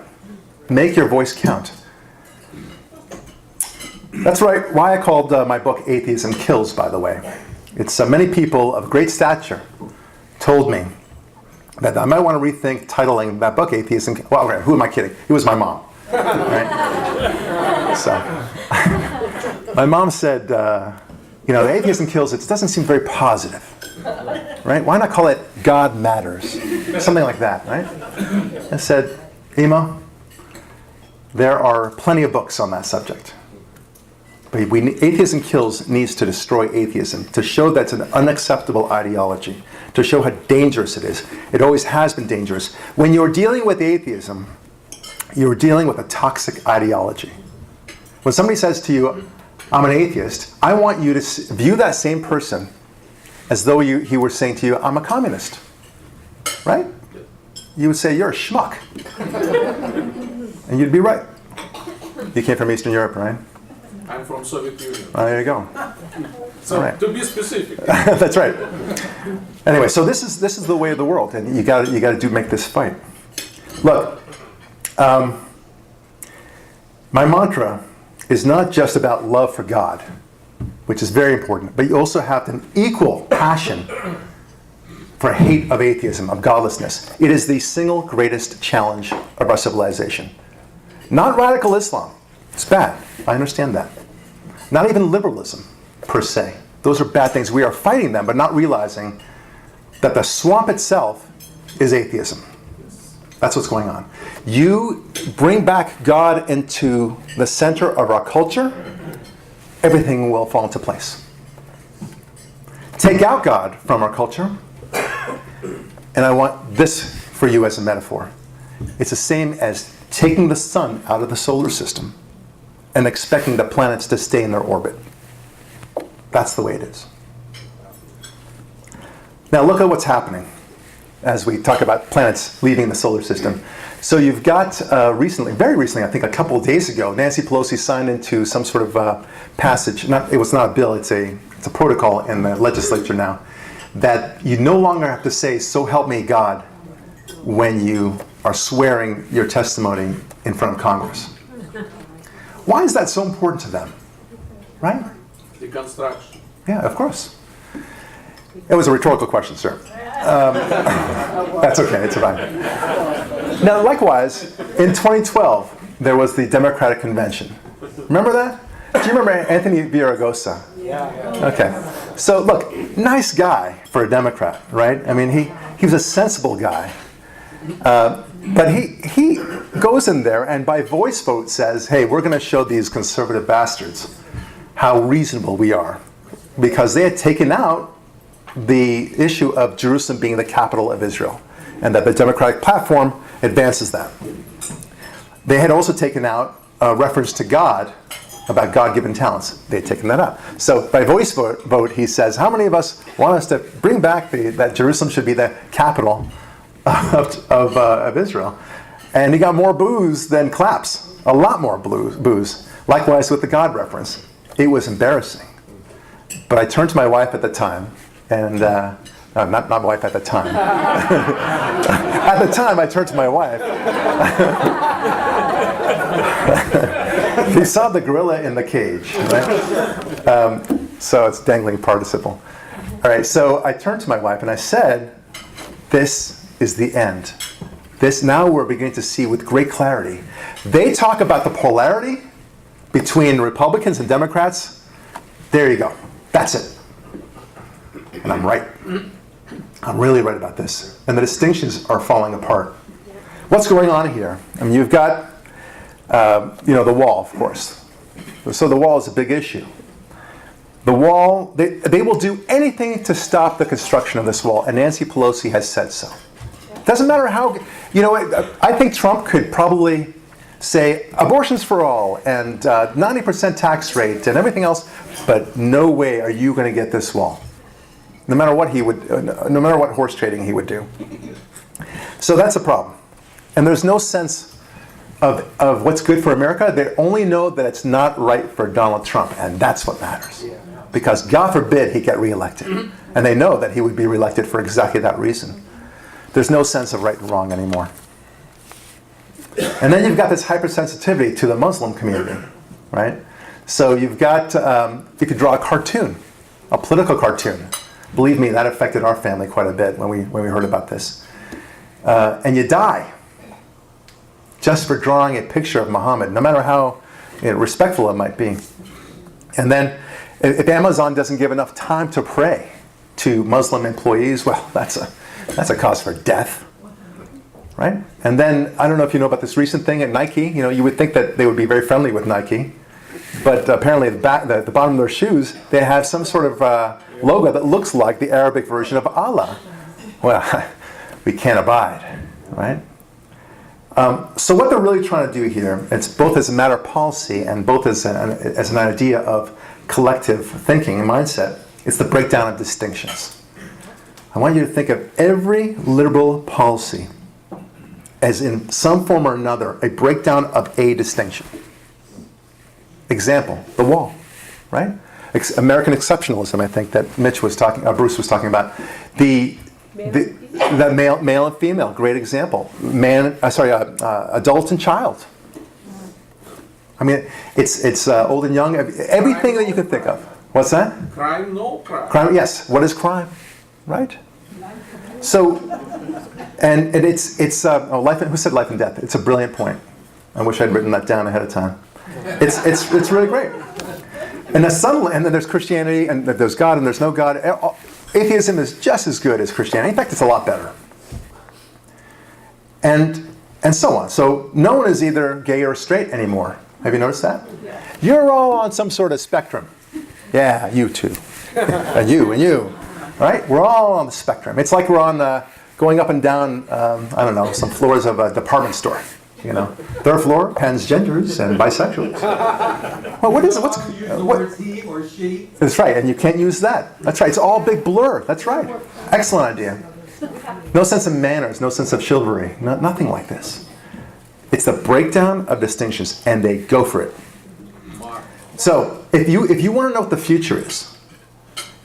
J: Make your voice count. That's right, why I called my book Atheism Kills, by the way. It's many people of great stature told me that I might want to rethink titling that book Atheism. Well, who am I kidding? It was my mom. Right? So, my mom said, you know, the Atheism Kills, it doesn't seem very positive. Right? Why not call it God Matters? Something like that, right? I said, Ema, there are plenty of books on that subject. But Atheism Kills needs to destroy atheism, to show that it's an unacceptable ideology, to show how dangerous it is. It always has been dangerous. When you're dealing with atheism, you're dealing with a toxic ideology. When somebody says to you, I'm an atheist, I want you to view that same person as though he were saying to you, I'm a communist. Right? You would say, you're a schmuck. And you'd be right. You came from Eastern Europe, right?
B: I'm from Soviet Union.
J: Oh, there you go.
B: So
J: right.
B: to be specific.
J: That's right. Anyway, so this is the way of the world, and you got to make this fight. Look, my mantra is not just about love for God, which is very important, but you also have an equal passion for hate of atheism, of godlessness. It is the single greatest challenge of our civilization. Not radical Islam. It's bad. I understand that. Not even liberalism, per se. Those are bad things. We are fighting them, but not realizing that the swamp itself is atheism. That's what's going on. You bring back God into the center of our culture, everything will fall into place. Take out God from our culture, and I want this for you as a metaphor. It's the same as taking the sun out of the solar system and expecting the planets to stay in their orbit. That's the way it is. Now look at what's happening as we talk about planets leaving the solar system. So you've got recently, very recently, I think a couple of days ago, Nancy Pelosi signed into some sort of passage. It was not a bill, it's a protocol in the legislature now, that you no longer have to say, so help me God, when you are swearing your testimony in front of Congress. Why is that so important to them? Right?
B: Deconstruction.
J: Yeah, of course. It was a rhetorical question, sir. That's okay, it's fine. Now, likewise, in 2012, there was the Democratic Convention. Remember that? Do you remember Anthony Villaraigosa?
E: Yeah.
J: Okay. So, look, nice guy for a Democrat, right? I mean, he was a sensible guy. But he goes in there and by voice vote says, hey, we're going to show these conservative bastards how reasonable we are. Because they had taken out the issue of Jerusalem being the capital of Israel. And that the Democratic platform advances that. They had also taken out a reference to God, about God-given talents. They had taken that out. So by voice vote, he says, how many of us want us to bring back that Jerusalem should be the capital of Israel? And he got more boos than claps. A lot more boos. Likewise with the God reference. It was embarrassing. But I turned to my wife at the time, and not my wife at the time. At the time, I turned to my wife. He saw the gorilla in the cage, right? So it's dangling participle. All right, so I turned to my wife and I said, this is the end. This now we're beginning to see with great clarity. They talk about the polarity between Republicans and Democrats. There you go. That's it. And I'm right. I'm really right about this. And the distinctions are falling apart. What's going on here? I mean, you've got, the wall, of course. So the wall is a big issue. The wall, they will do anything to stop the construction of this wall, and Nancy Pelosi has said so. Doesn't matter how, I think Trump could probably say abortions for all and 90% tax rate and everything else, but no way are you going to get this wall. No matter what no matter what horse trading he would do. So that's a problem. And there's no sense of what's good for America. They only know that it's not right for Donald Trump, and that's what matters. Because God forbid he get reelected. And they know that he would be reelected for exactly that reason. There's no sense of right and wrong anymore. And then you've got this hypersensitivity to the Muslim community, right? So you've got, you could draw a cartoon, a political cartoon. Believe me, that affected our family quite a bit when we heard about this. And you die just for drawing a picture of Muhammad, no matter how respectful it might be. And then if Amazon doesn't give enough time to pray to Muslim employees, well, that's a cause for death, right? And then, I don't know if you know about this recent thing at Nike. You would think that they would be very friendly with Nike. But apparently at the bottom of their shoes, they have some sort of logo that looks like the Arabic version of Allah. Well, we can't abide, right? So what they're really trying to do here, it's both as a matter of policy and both as an idea of collective thinking and mindset, it's the breakdown of distinctions. I want you to think of every liberal policy as in some form or another a breakdown of a distinction. Example, the wall, right? American exceptionalism, I think that Bruce was talking about. The male and female, great example. Adult and child. I mean, it's old and young, everything that you can think of. What's that?
B: Crime, no crime.
J: Crime, yes. What is crime? Right? So, and it's life. Who said life and death? It's a brilliant point. I wish I'd written that down ahead of time. It's really great. And then there's Christianity, and there's God, and there's no God. Atheism is just as good as Christianity. In fact, it's a lot better. And so on. So no one is either gay or straight anymore. Have you noticed that? Yeah. You're all on some sort of spectrum. Yeah, you too. and you. Right? We're all on the spectrum. It's like we're on going up and down, some floors of a department store. Third floor, transgenders and bisexuals. Well, what's
B: he or she?
J: That's right, and you can't use that. That's right, it's all big blur. That's right. Excellent idea. No sense of manners, no sense of chivalry, nothing like this. It's the breakdown of distinctions, and they go for it. So, if you want to know what the future is,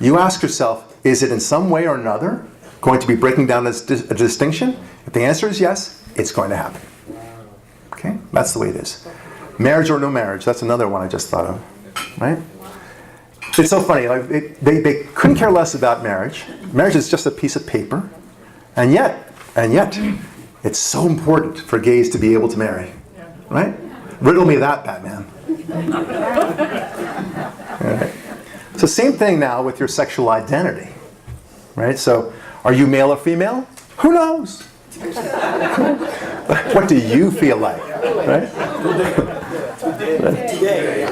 J: you ask yourself, is it in some way or another going to be breaking down a distinction? If the answer is yes, it's going to happen. Okay? That's the way it is. Marriage or no marriage, that's another one I just thought of. Right? It's so funny. They couldn't care less about marriage. Marriage is just a piece of paper. And yet, it's so important for gays to be able to marry. Right? Riddle me that, Batman. Right. So same thing now with your sexual identity. Right? So are you male or female? Who knows? What do you feel like? Right?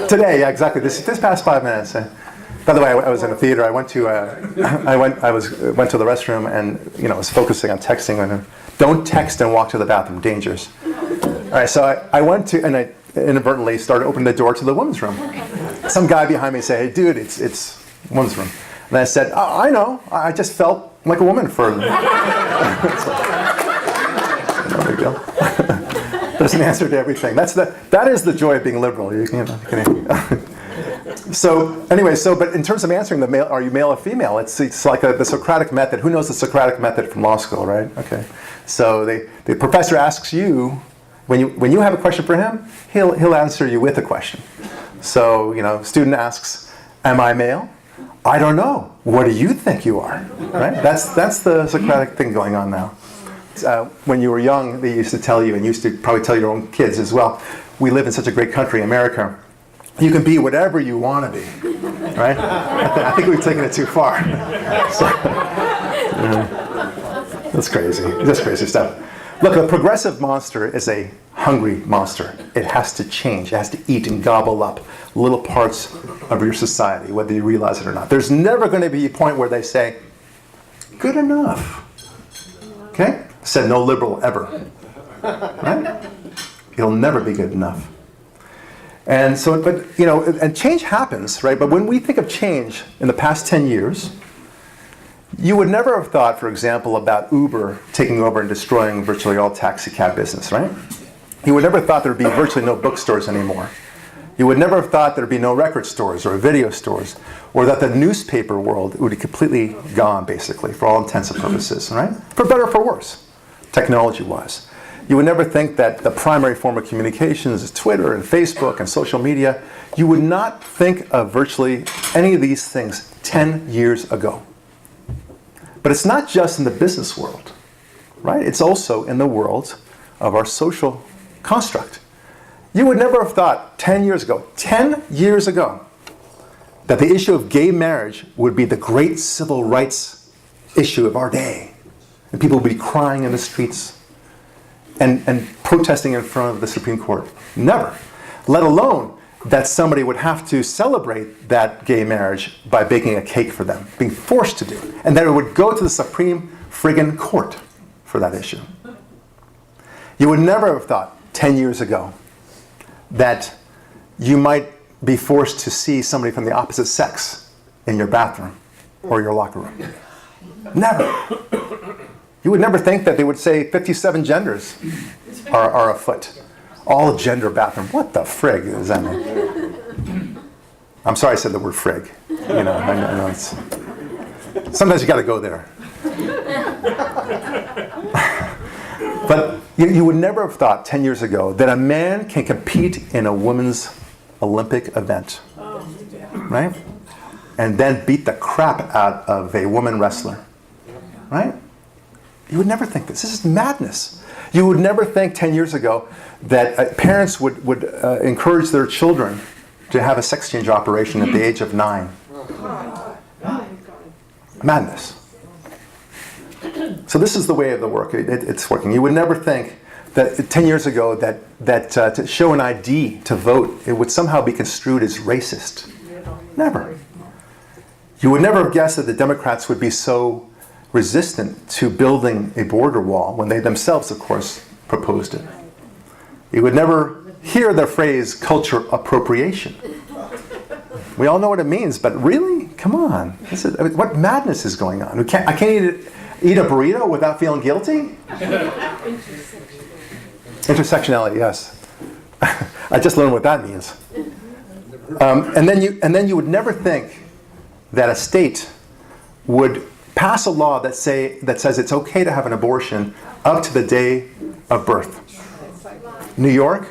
J: Today, yeah, exactly. This past 5 minutes. By the way, I was in a theater. I went to the restroom and was focusing on texting. And don't text and walk to the bathroom. Dangerous. All right, so I went to and I inadvertently started opening the door to the women's room. Some guy behind me said, "Hey, dude, it's women's room." And I said, "Oh, I know. I just felt like a woman for." No big deal. There's an answer to everything. That is the joy of being liberal. So anyway, but in terms of answering are you male or female? It's like the Socratic method. Who knows the Socratic method from law school, right? Okay. So the professor asks you when you have a question for him, he'll answer you with a question. So student asks, "Am I male?" I don't know. What do you think you are? Right? That's the Socratic thing going on now. When you were young, they used to tell you, and used to probably tell your own kids as well, we live in such a great country, America. You can be whatever you want to be, right? I think we've taken it too far. So, that's crazy. That's crazy stuff. Look, a progressive monster is a hungry monster. It has to change. It has to eat and gobble up little parts of your society, whether you realize it or not. There's never going to be a point where they say, good enough. Okay? Said no liberal ever. Right? It'll never be good enough. And so, but, you know, and change happens, right? But when we think of change in the past 10 years, you would never have thought, for example, about Uber taking over and destroying virtually all taxi cab business, right? You would never have thought there would be virtually no bookstores anymore. You would never have thought there would be no record stores or video stores, or that the newspaper world would be completely gone, basically, for all intents and purposes, right? For better or for worse, technology-wise. You would never think that the primary form of communications is Twitter and Facebook and social media. You would not think of virtually any of these things 10 years ago. But it's not just in the business world, right? It's also in the world of our social construct. You would never have thought 10 years ago, that the issue of gay marriage would be the great civil rights issue of our day. And people would be crying in the streets and protesting in front of the Supreme Court. Never. Let alone that somebody would have to celebrate that gay marriage by baking a cake for them, being forced to do it. And that it would go to the Supreme friggin' Court for that issue. You would never have thought 10 years ago that you might be forced to see somebody from the opposite sex in your bathroom or your locker room. Never. You would never think that they would say 57 genders are afoot. All gender bathroom. What the frig does that mean? I'm sorry I said the word frig. You know, I know it's, sometimes you got to go there. But you would never have thought 10 years ago that a man can compete in a women's Olympic event, right? And then beat the crap out of a woman wrestler, right? You would never think this. This is madness. You would never think 10 years ago that parents would encourage their children to have a sex change operation at the age of 9. Madness. So this is the way of the work. It's working. You would never think that 10 years ago that to show an ID to vote, it would somehow be construed as racist. Never. You would never have guessed that the Democrats would be so resistant to building a border wall when they themselves, of course, proposed it. You would never hear the phrase culture appropriation. We all know what it means, but really? Come on. What madness is going on? I can't eat a burrito without feeling guilty? Intersectionality, yes. I just learned what that means. And then you would never think that a state would pass a law that says it's okay to have an abortion up to the day of birth. New York,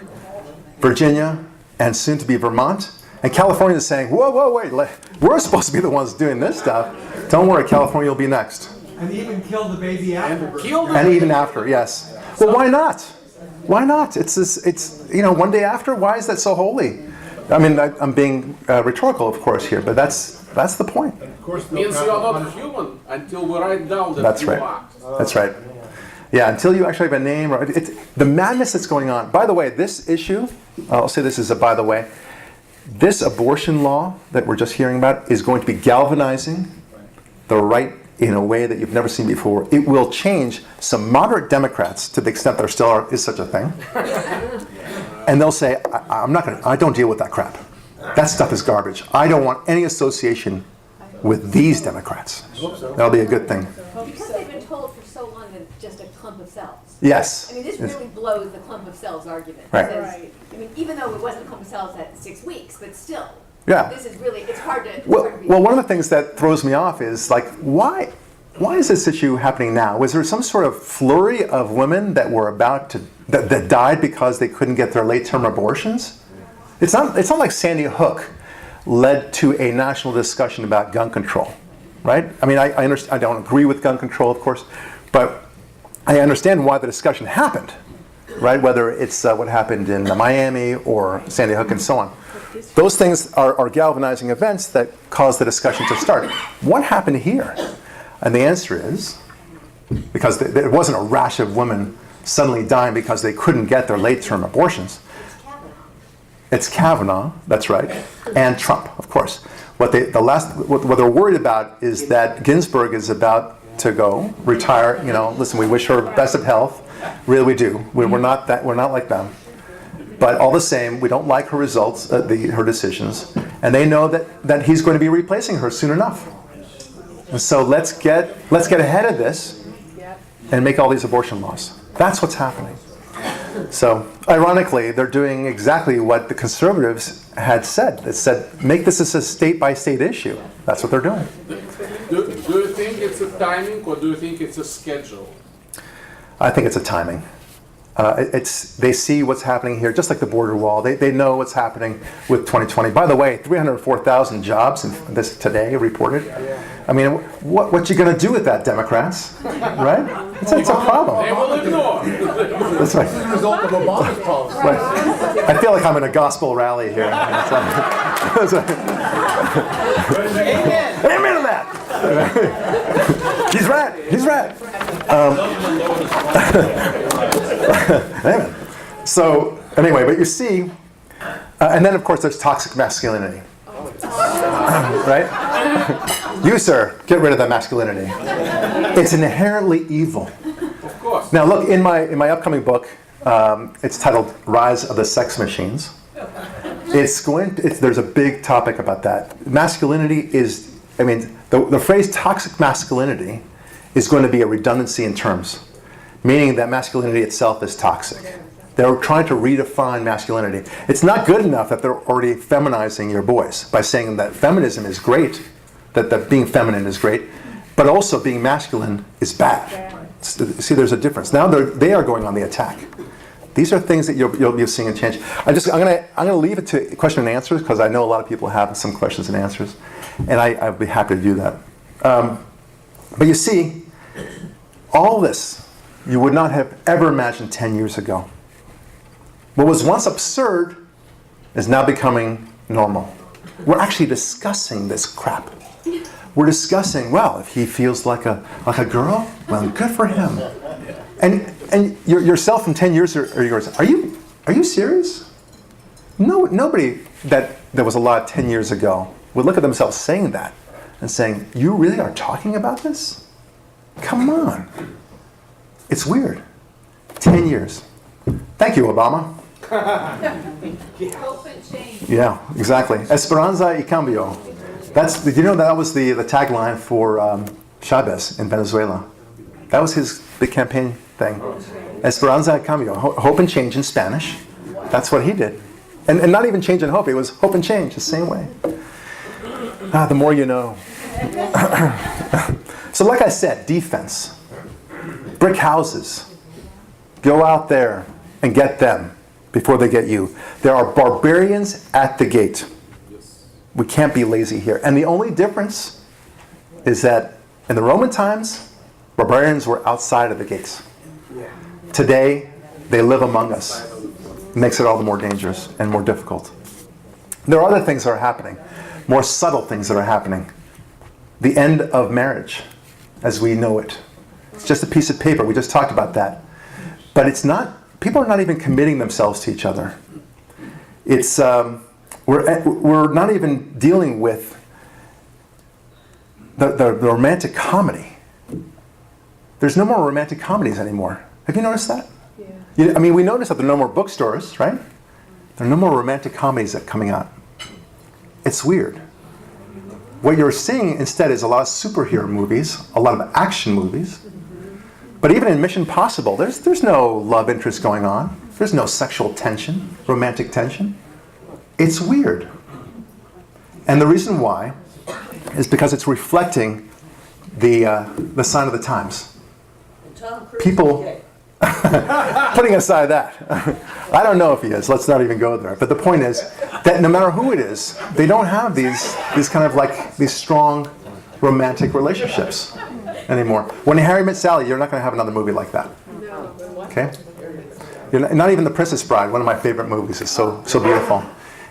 J: Virginia, and soon to be Vermont. And California is saying, whoa, wait, we're supposed to be the ones doing this stuff. Don't worry, California will be next.
G: And even kill the baby after.
J: And even after, yes. Well, why not? Why not? It's one day after. Why is that so holy? I mean, I'm being rhetorical, of course, here, but that's the point.
B: Of course, means you are not human until we write down that
J: That's
B: you
J: right.
B: are.
J: That's right. Yeah, until you actually have a name. Or the madness that's going on. By the way, this issue, I'll say this as a by the way, this abortion law that we're just hearing about is going to be galvanizing the right in a way that you've never seen before. It will change some moderate Democrats to the extent there still is such a thing. And they'll say, I don't deal with that crap. That stuff is garbage. I don't want any association with these Democrats. That'll be a good thing.
C: Because they've been told for so long that it's just a clump of cells.
J: Yes.
C: I mean, this really blows the clump of cells argument.
J: Right.
C: Because, I mean, even though it wasn't a clump of cells at 6 weeks, but still,
J: Yeah.
C: this is really, it's hard to...
J: Well, one of the things that throws me off is, like, why is this issue happening now? Was there some sort of flurry of women that were about to, that died because they couldn't get their late-term abortions? It's not like Sandy Hook, led to a national discussion about gun control, right? I mean, I understand, I don't agree with gun control, of course, but I understand why the discussion happened, right? Whether it's what happened in Miami or Sandy Hook and so on. Those things are galvanizing events that cause the discussion to start. What happened here? And the answer is, because there wasn't a rash of women suddenly dying because they couldn't get their late-term abortions. It's Kavanaugh, that's right, and Trump, of course. What they're worried about is that Ginsburg is about to go retire. You know, listen, we wish her best of health, really we do. We're not like them, but all the same, we don't like her results, her decisions, and they know that he's going to be replacing her soon enough. And so let's get ahead of this and make all these abortion laws. That's what's happening. So, ironically, they're doing exactly what the conservatives had said. They said, make this a state-by-state issue. That's what they're doing.
B: Do you think it's a timing or do you think it's a schedule?
J: I think it's a timing. They see what's happening here, just like the border wall. They know what's happening with 2020. By the way, 304,000 jobs in this today reported. I mean, what you going to do with that, Democrats? Right? It's a problem.
B: They will ignore.
J: That's right.
E: The result of Obama's policy.
J: Right. I feel like I'm in a gospel rally here.
E: Amen.
J: Amen to that. He's right. He's right. Amen. So anyway, but you see, and then of course there's toxic masculinity. Right? You, sir, get rid of that masculinity. It's inherently evil.
B: Of course.
J: Now look, in my upcoming book, it's titled Rise of the Sex Machines. There's a big topic about that. Masculinity is, I mean, the phrase toxic masculinity is going to be a redundancy in terms, meaning that masculinity itself is toxic. They're trying to redefine masculinity. It's not good enough that they're already feminizing your boys by saying that feminism is great, that being feminine is great, but also being masculine is bad. See, there's a difference. Now they are going on the attack. These are things that you'll be seeing a change. I'm gonna leave it to question and answers because I know a lot of people have some questions and answers, and I'd be happy to do that. But you see, all this you would not have ever imagined 10 years ago. What was once absurd is now becoming normal. We're actually discussing this crap. We're discussing, well, if he feels like a girl, well, good for him. And yourself from 10 years or yours, are you serious? No, nobody that was alive 10 years ago would look at themselves saying that and saying, you really are talking about this? Come on. It's weird. 10 years. Thank you, Obama.
C: Hope and change.
J: Yeah, exactly. Esperanza y cambio. Did you know that was the tagline for Chavez in Venezuela? That was his big campaign thing. Esperanza y cambio. Hope and change in Spanish. That's what he did. And not even change and hope. It was hope and change the same way. The more you know. So like I said, defense. Brick houses. Go out there and get them before they get you. There are barbarians at the gate. We can't be lazy here. And the only difference is that in the Roman times, barbarians were outside of the gates. Today, they live among us. It makes it all the more dangerous and more difficult. There are other things that are happening, more subtle things that are happening. The end of marriage, as we know it. It's just a piece of paper. We just talked about that. But it's not, people are not even committing themselves to each other. It's, we're not even dealing with the romantic comedy. There's no more romantic comedies anymore. Have you noticed that? Yeah. I mean, we noticed that there are no more bookstores, right? There are no more romantic comedies that are coming out. It's weird. What you're seeing instead is a lot of superhero movies, a lot of action movies. But even in Mission Possible, there's no love interest going on. There's no sexual tension, romantic tension. It's weird. And the reason why is because it's reflecting the sign of the times. People, Putting aside that, I don't know if he is. Let's not even go there. But the point is that no matter who it is, they don't have these kind of like these strong romantic relationships anymore. When Harry Met Sally, you're not going to have another movie like that. Okay? You're not even The Princess Bride, one of my favorite movies. It's so beautiful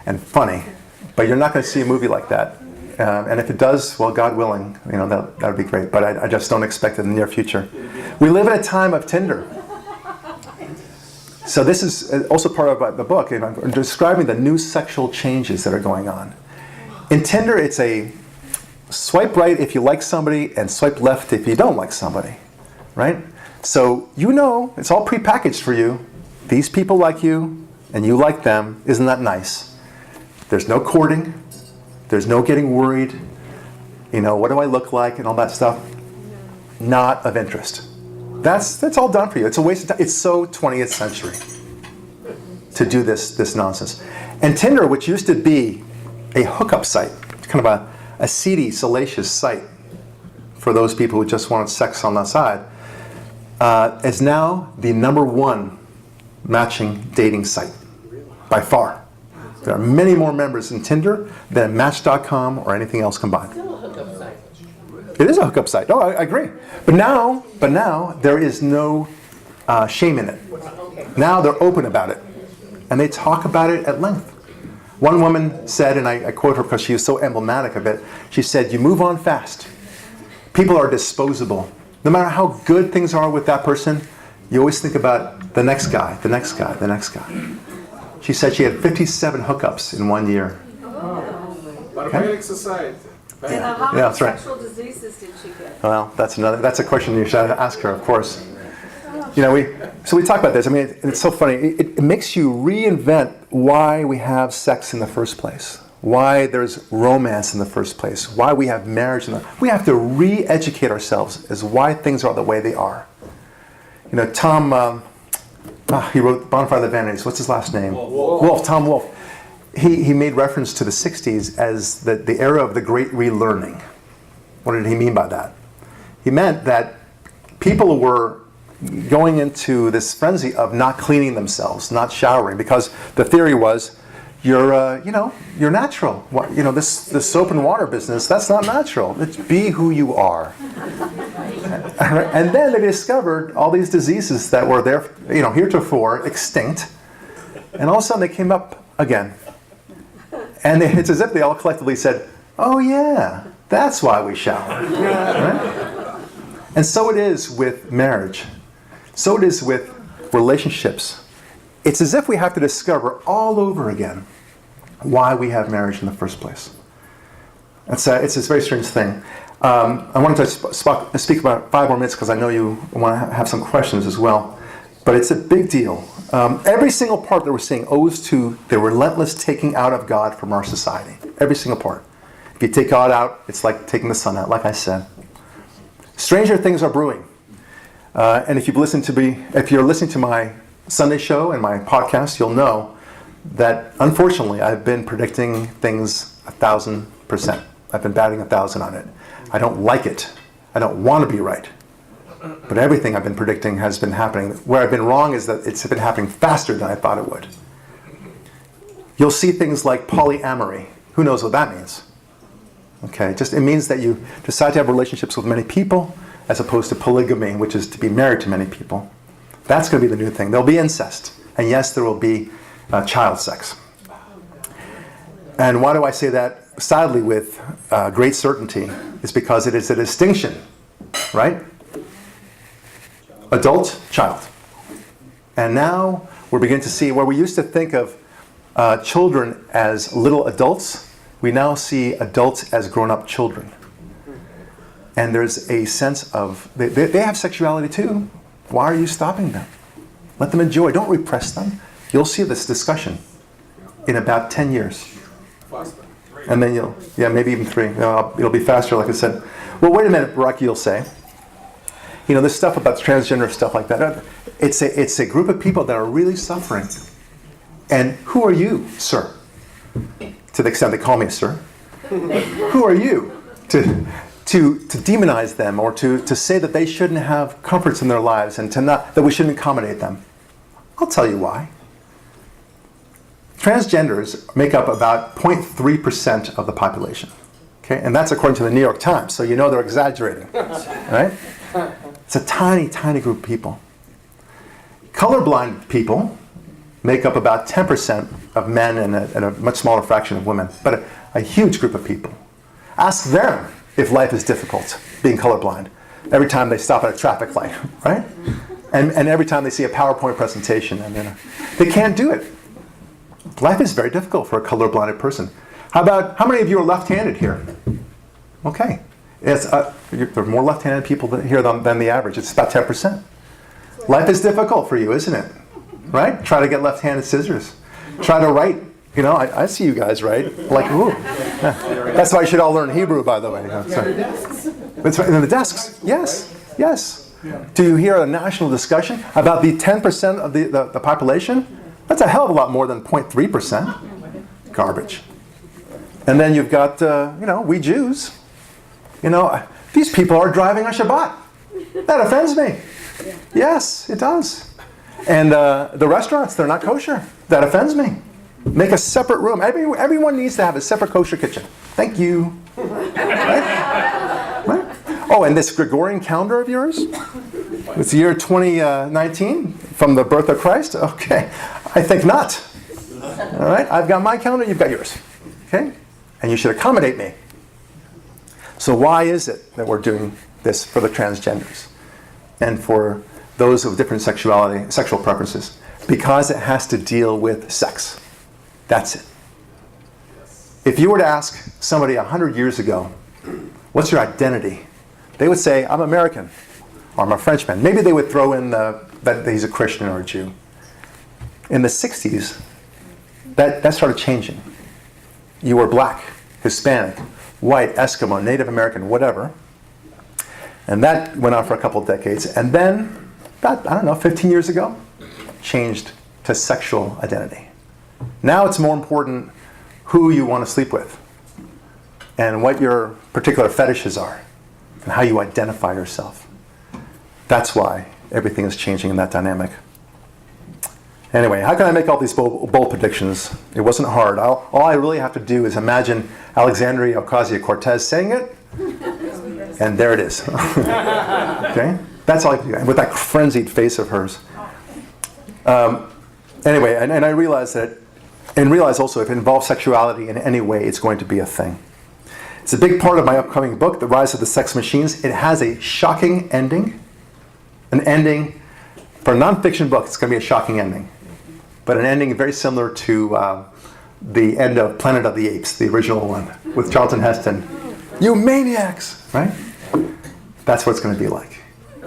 J: and funny. But you're not going to see a movie like that. And if it does, well, God willing, that would be great. But I just don't expect it in the near future. We live in a time of Tinder. So this is also part of the book. I'm describing the new sexual changes that are going on. In Tinder, it's a swipe right if you like somebody and swipe left if you don't like somebody, right? So it's all prepackaged for you. These people like you and you like them. Isn't that nice? There's no courting. There's no getting worried. What do I look like and all that stuff? Not of interest. That's all done for you. It's a waste of time. It's so 20th century to do this nonsense. And Tinder, which used to be a hookup site, kind of a seedy, salacious site for those people who just wanted sex on the side, is now the #1 matching dating site by far. There are many more members in Tinder than Match.com or anything else combined. It is a hookup site. Oh, I agree. But now there is no shame in it. Now they're open about it, and they talk about it at length. One woman said, and I quote her because she was so emblematic of it. She said, "You move on fast. People are disposable. No matter how good things are with that person, you always think about the next guy, the next guy, the next guy." She said she had 57 hookups in 1 year.
E: Barbaric society.
C: And how many
J: that's right.
C: sexual diseases did she get?
J: Well, that's a question you should ask her, of course. We talk about this. I mean, it's so funny. It makes you reinvent why we have sex in the first place, why there's romance in the first place, why we have marriage. We have to re-educate ourselves as why things are the way they are. Tom, he wrote Bonfire of the Vanities. What's his last name? Wolfe. Tom Wolfe. He made reference to the 60s as the era of the great relearning. What did he mean by that? He meant that people were going into this frenzy of not cleaning themselves, not showering, because the theory was, you're natural. This soap and water business, that's not natural. It's be who you are. And then they discovered all these diseases that were there, heretofore extinct, and all of a sudden they came up again. And it's as if they all collectively said, "Oh yeah, that's why we shower." Right? And so it is with marriage. So it is with relationships. It's as if we have to discover all over again why we have marriage in the first place. It's a very strange thing. I wanted to speak about 5 more minutes because I know you want to have some questions as well. But it's a big deal. Every single part that we're seeing owes to the relentless taking out of God from our society. Every single part. If you take God out, it's like taking the sun out, like I said. Stranger things are brewing. And if you're listening to my Sunday show and my podcast, you'll know that unfortunately I've been predicting things 1,000%. I've been batting 1,000 on it. I don't like it. I don't want to be right. But everything I've been predicting has been happening. Where I've been wrong is that it's been happening faster than I thought it would. You'll see things like polyamory. Who knows what that means? Okay, it means that you decide to have relationships with many people as opposed to polygamy, which is to be married to many people. That's going to be the new thing. There'll be incest. And yes, there will be child sex. And why do I say that? Sadly, with great certainty, is because it is a distinction, right? Adult, child. And now we're beginning to see where we used to think of children as little adults, we now see adults as grown-up children. And there's a sense of, they have sexuality too. Why are you stopping them? Let them enjoy. Don't repress them. You'll see this discussion in about 10 years. And then maybe even 3. It'll be faster, like I said. Well, wait a minute, Barak, you'll say. This stuff about transgender stuff like that, it's a group of people that are really suffering. And who are you, sir? To the extent they call me sir. Who are you to to demonize them or to say that they shouldn't have comforts in their lives and that we shouldn't accommodate them. I'll tell you why. Transgenders make up about 0.3% of the population. Okay? And that's according to the New York Times, so you know they're exaggerating. Right? It's a tiny, tiny group of people. Colorblind people make up about 10% of men and a much smaller fraction of women, but a huge group of people. Ask them if life is difficult being colorblind every time they stop at a traffic light, right? And every time they see a PowerPoint presentation, and they can't do it. Life is very difficult for a colorblind person. How many of you are left-handed here? Okay. There are more left-handed people here than the average. It's about 10%. Life is difficult for you, isn't it? Right? Try to get left-handed scissors. Try to write. You know, I see you guys write. Like, ooh. Yeah. That's why you should all learn Hebrew, by the way. That's right. In the desks. Yes. Yes. Do you hear a national discussion about the 10% of the population? That's a hell of a lot more than 0.3%. Garbage. And then you've got, we Jews. These people are driving on Shabbat. That offends me. Yes, it does. And the restaurants, they're not kosher. That offends me. Make a separate room. Everyone needs to have a separate kosher kitchen. Thank you. Right? Oh, and this Gregorian calendar of yours? It's the year 2019 from the birth of Christ? Okay. I think not. All right? I've got my calendar, you've got yours. Okay? And you should accommodate me. So why is it that we're doing this for the transgenders and for those of different sexual preferences? Because it has to deal with sex. That's it. If you were to ask somebody 100 years ago, what's your identity? They would say, I'm American, or I'm a Frenchman. Maybe they would throw in that he's a Christian or a Jew. In the 60s, that started changing. You were black, Hispanic, white, Eskimo, Native American, whatever. And that went on for a couple of decades. And then, about, 15 years ago, changed to sexual identity. Now it's more important who you want to sleep with and what your particular fetishes are and how you identify yourself. That's why everything is changing in that dynamic. Anyway, how can I make all these bold predictions? It wasn't hard. All I really have to do is imagine Alexandria Ocasio-Cortez saying it, and there it is. Okay? That's all I can do. And with that frenzied face of hers. Anyway, and I realize that, and realize also if it involves sexuality in any way, it's going to be a thing. It's a big part of my upcoming book, The Rise of the Sex Machines. It has a shocking ending. An ending, for a nonfiction book, it's going to be a shocking ending. But an ending very similar to the end of Planet of the Apes, the original one, with Charlton Heston. You maniacs! Right? That's what it's going to be like.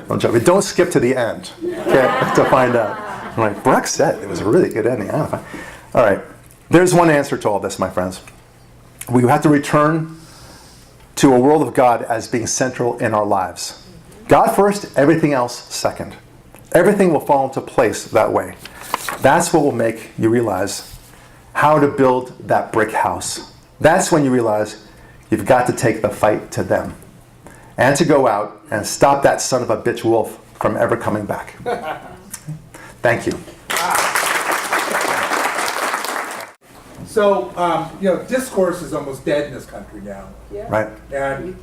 J: Don't skip to the end, okay, to find out. I'm like, Barak said it was a really good ending. All right. There's one answer to all this, my friends. We have to return to a world of God as being central in our lives. God first, everything else second. Everything will fall into place that way. That's what will make you realize how to build that brick house. That's when you realize you've got to take the fight to them and to go out and stop that son of a bitch wolf from ever coming back. Thank you.
K: So, discourse is almost dead in this country now.
C: Yeah.
J: Right.
K: And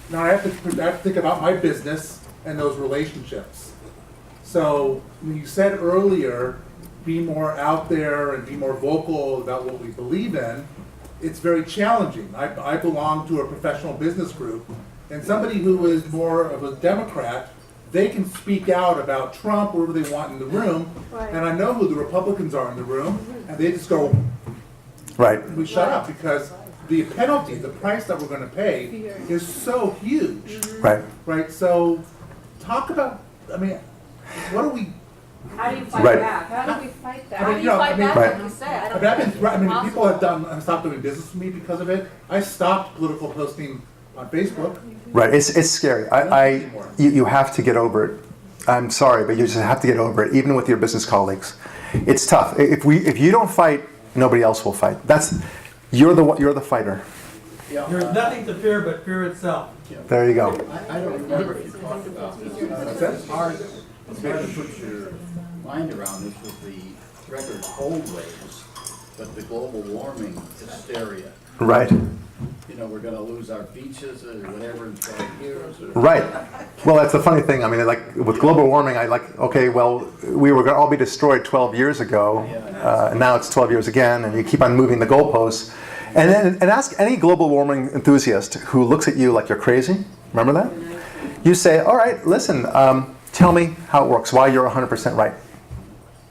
K: now I have to think about my business and those relationships. So when you said earlier, be more out there and be more vocal about what we believe in, it's very challenging. I belong to a professional business group, and somebody who is more of a Democrat, they can speak out about Trump wherever they want in the room,
C: Right.
K: and I know who the Republicans are in the room, and they just go,
J: Right.
K: we shut up, because the penalty, the price that we're going to pay is so huge.
J: Right.
K: Right, so talk about, what do we,
C: How do you fight
J: Right.
C: back? How do we fight that?
K: I mean,
C: How do you fight back,
J: Right.
C: like you said?
K: I've been, people have stopped doing business with me because of it. I stopped political posting on Facebook.
J: Right. It's scary. You have to get over it. I'm sorry, but you just have to get over it, even with your business colleagues. It's tough. If you don't fight, nobody else will fight. You're the fighter.
G: There's nothing to fear but fear itself.
J: There you go.
B: I don't remember if you talked about this. It's hard to put your mind around this with the record cold waves, but the global warming hysteria.
J: Right.
B: You know, we're going to lose our beaches or whatever in 12 years. Or
J: Right. Well, that's the funny thing. I mean, like with global warming, okay, well, we were going to all be destroyed 12 years ago, and now it's 12 years again, and you keep on moving the goalposts. And ask any global warming enthusiast who looks at you like you're crazy. Remember that? You say, all right, listen, tell me how it works, why you're 100% right.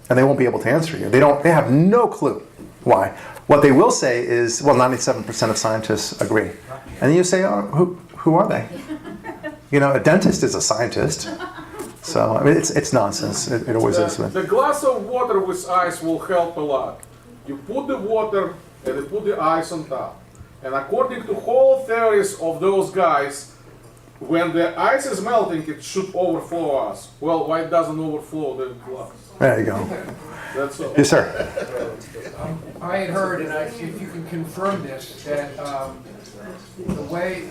J: And they won't be able to answer you. They have no clue why. What they will say is, well, 97% of scientists agree. And you say, oh, who are they? You know, a dentist is a scientist. So, I mean, it's nonsense. It always is.
E: The glass of water with ice will help a lot. You put the water and you put the ice on top. And according to whole theories of those guys, when the ice is melting, it should overflow us. Well, why it doesn't overflow the glass?
J: There you go.
E: That's all.
J: Yes, sir.
L: I had heard, and I see if you can confirm this, that the way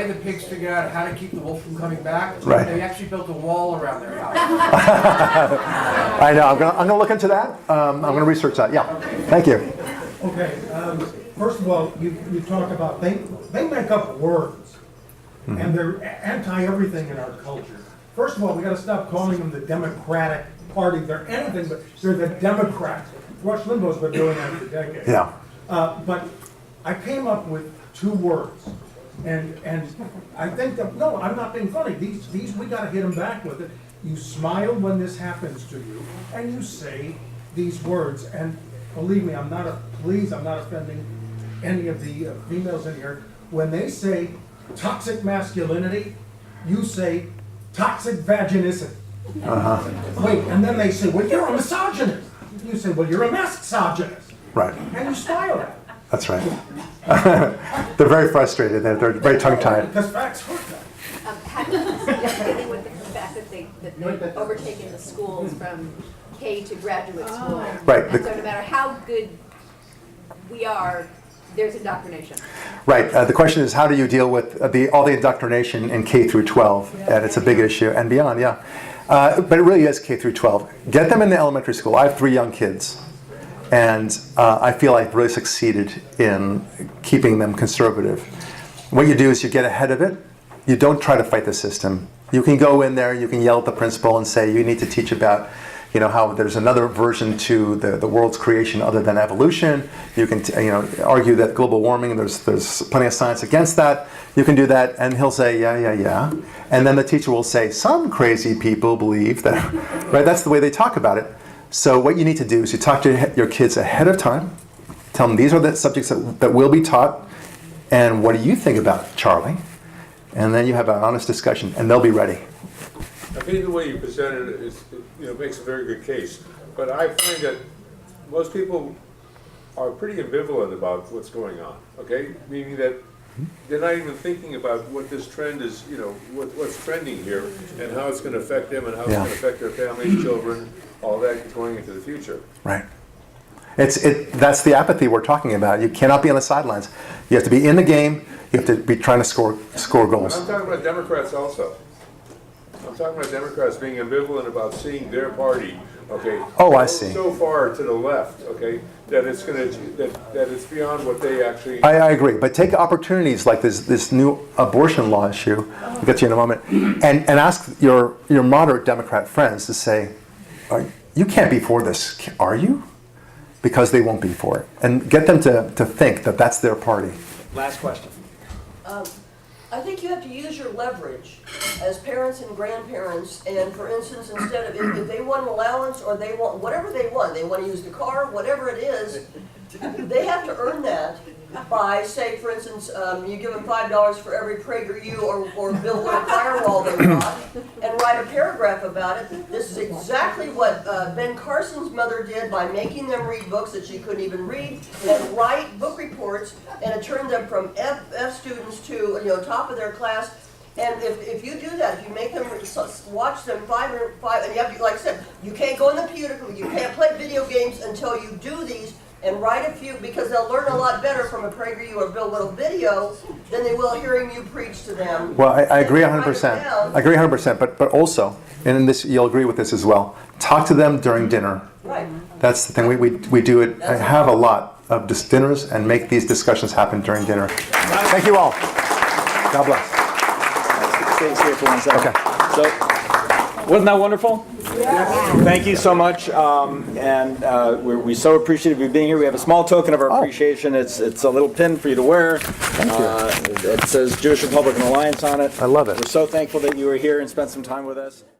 L: the pigs figured out how to keep the wolf from coming back,
J: Right.
L: they actually built a wall around their house.
J: I know. I'm gonna look into that. I'm gonna research that. Yeah. Thank you.
G: Okay, first of all, you talk about, they make up words, and they're anti-everything in our culture. First of all, we gotta stop calling them the Democratic Party. They're anything but, they're the Democrats. Rush Limbaugh's been doing that for decades.
J: Yeah.
G: But I came up with 2 words, and I think that, no, I'm not being funny. These we gotta hit them back with it. You smile when this happens to you, and you say these words, and believe me, I'm not offending any of the females in here. When they say toxic masculinity, you say toxic vaginicity. Wait, and then they say, well, you're a misogynist. You say, well, you're a misogynist.
J: Right.
G: And you smile at it.
J: That's right. They're very frustrated. They're very tongue-tied.
G: Because facts hurt them.
C: How do you dealing with the fact that they've overtaken the schools from K to graduate school?
J: Right.
C: And so no matter how good we are, there's indoctrination.
J: Right. The question is, how do you deal with all the indoctrination in K through 12? And it's a big issue, and beyond, yeah. But it really is K through 12. Get them in the elementary school. I have 3 young kids, and I feel I've really succeeded in keeping them conservative. What you do is you get ahead of it. You don't try to fight the system. You can go in there, you can yell at the principal and say, you need to teach about, you know, how there's another version to the world's creation other than evolution. You can, argue that global warming, there's plenty of science against that. You can do that, and he'll say, yeah. And then the teacher will say, some crazy people believe that, right? That's the way they talk about it. So what you need to do is you talk to your kids ahead of time. Tell them these are the subjects that will be taught, and what do you think about it, Charlie? And then you have an honest discussion, and they'll be ready.
M: I think the way you presented it is, makes a very good case. But I find that most people are pretty ambivalent about what's going on. Okay, meaning that they're not even thinking about what this trend is. What's trending here and how it's going to affect them and how it's going to affect their families, children, all that going into the future.
J: Right. That's the apathy we're talking about. You cannot be on the sidelines. You have to be in the game. You have to be trying to score goals.
M: I'm talking about Democrats also. I'm talking about Democrats being ambivalent about seeing their party, okay?
J: Oh, I see.
M: So far to the left, okay, that it's beyond what they actually.
J: I agree, but take opportunities like this new abortion law issue. I'll get to you in a moment, and ask your moderate Democrat friends to say, you can't be for this, are you? Because they won't be for it, and get them to think that that's their party.
A: Last question.
N: I think you have to use your leverage as parents and grandparents, and for instance, instead of, if they want an allowance or they want, whatever they want to use the car, whatever it is, they have to earn that by, say, for instance, you give them $5 for every PragerU or build a firewall they bought, and write a paragraph about it. This is exactly what Ben Carson's mother did by making them read books that she couldn't even read, and write book reports, and it turned them from F students to top of their class. And if you do that, if you make them watch them five, and you have to, like I said, you can't go in the computer, you can't play video games until you do these. and write a few, because they'll learn a lot better from a PragerU or Bill Whittle video than they will hearing you preach to them.
J: Well, I agree
N: And write it
J: 100%.
N: down.
J: I agree 100%, but also, and in this, you'll agree with this as well, talk to them during dinner.
N: Right.
J: That's the thing, we do it, I have a lot of dinners and make these discussions happen during dinner. Thank you all. God bless.
A: Stay here for 1 second.
J: Okay.
A: So, wasn't that wonderful? Thank you so much, we're so appreciative of you being here. We have a small token of our appreciation. It's a little pin for you to wear.
J: Thank you.
A: It says Jewish Republican Alliance on it.
J: I love it.
A: We're so thankful that you were here and spent some time with us.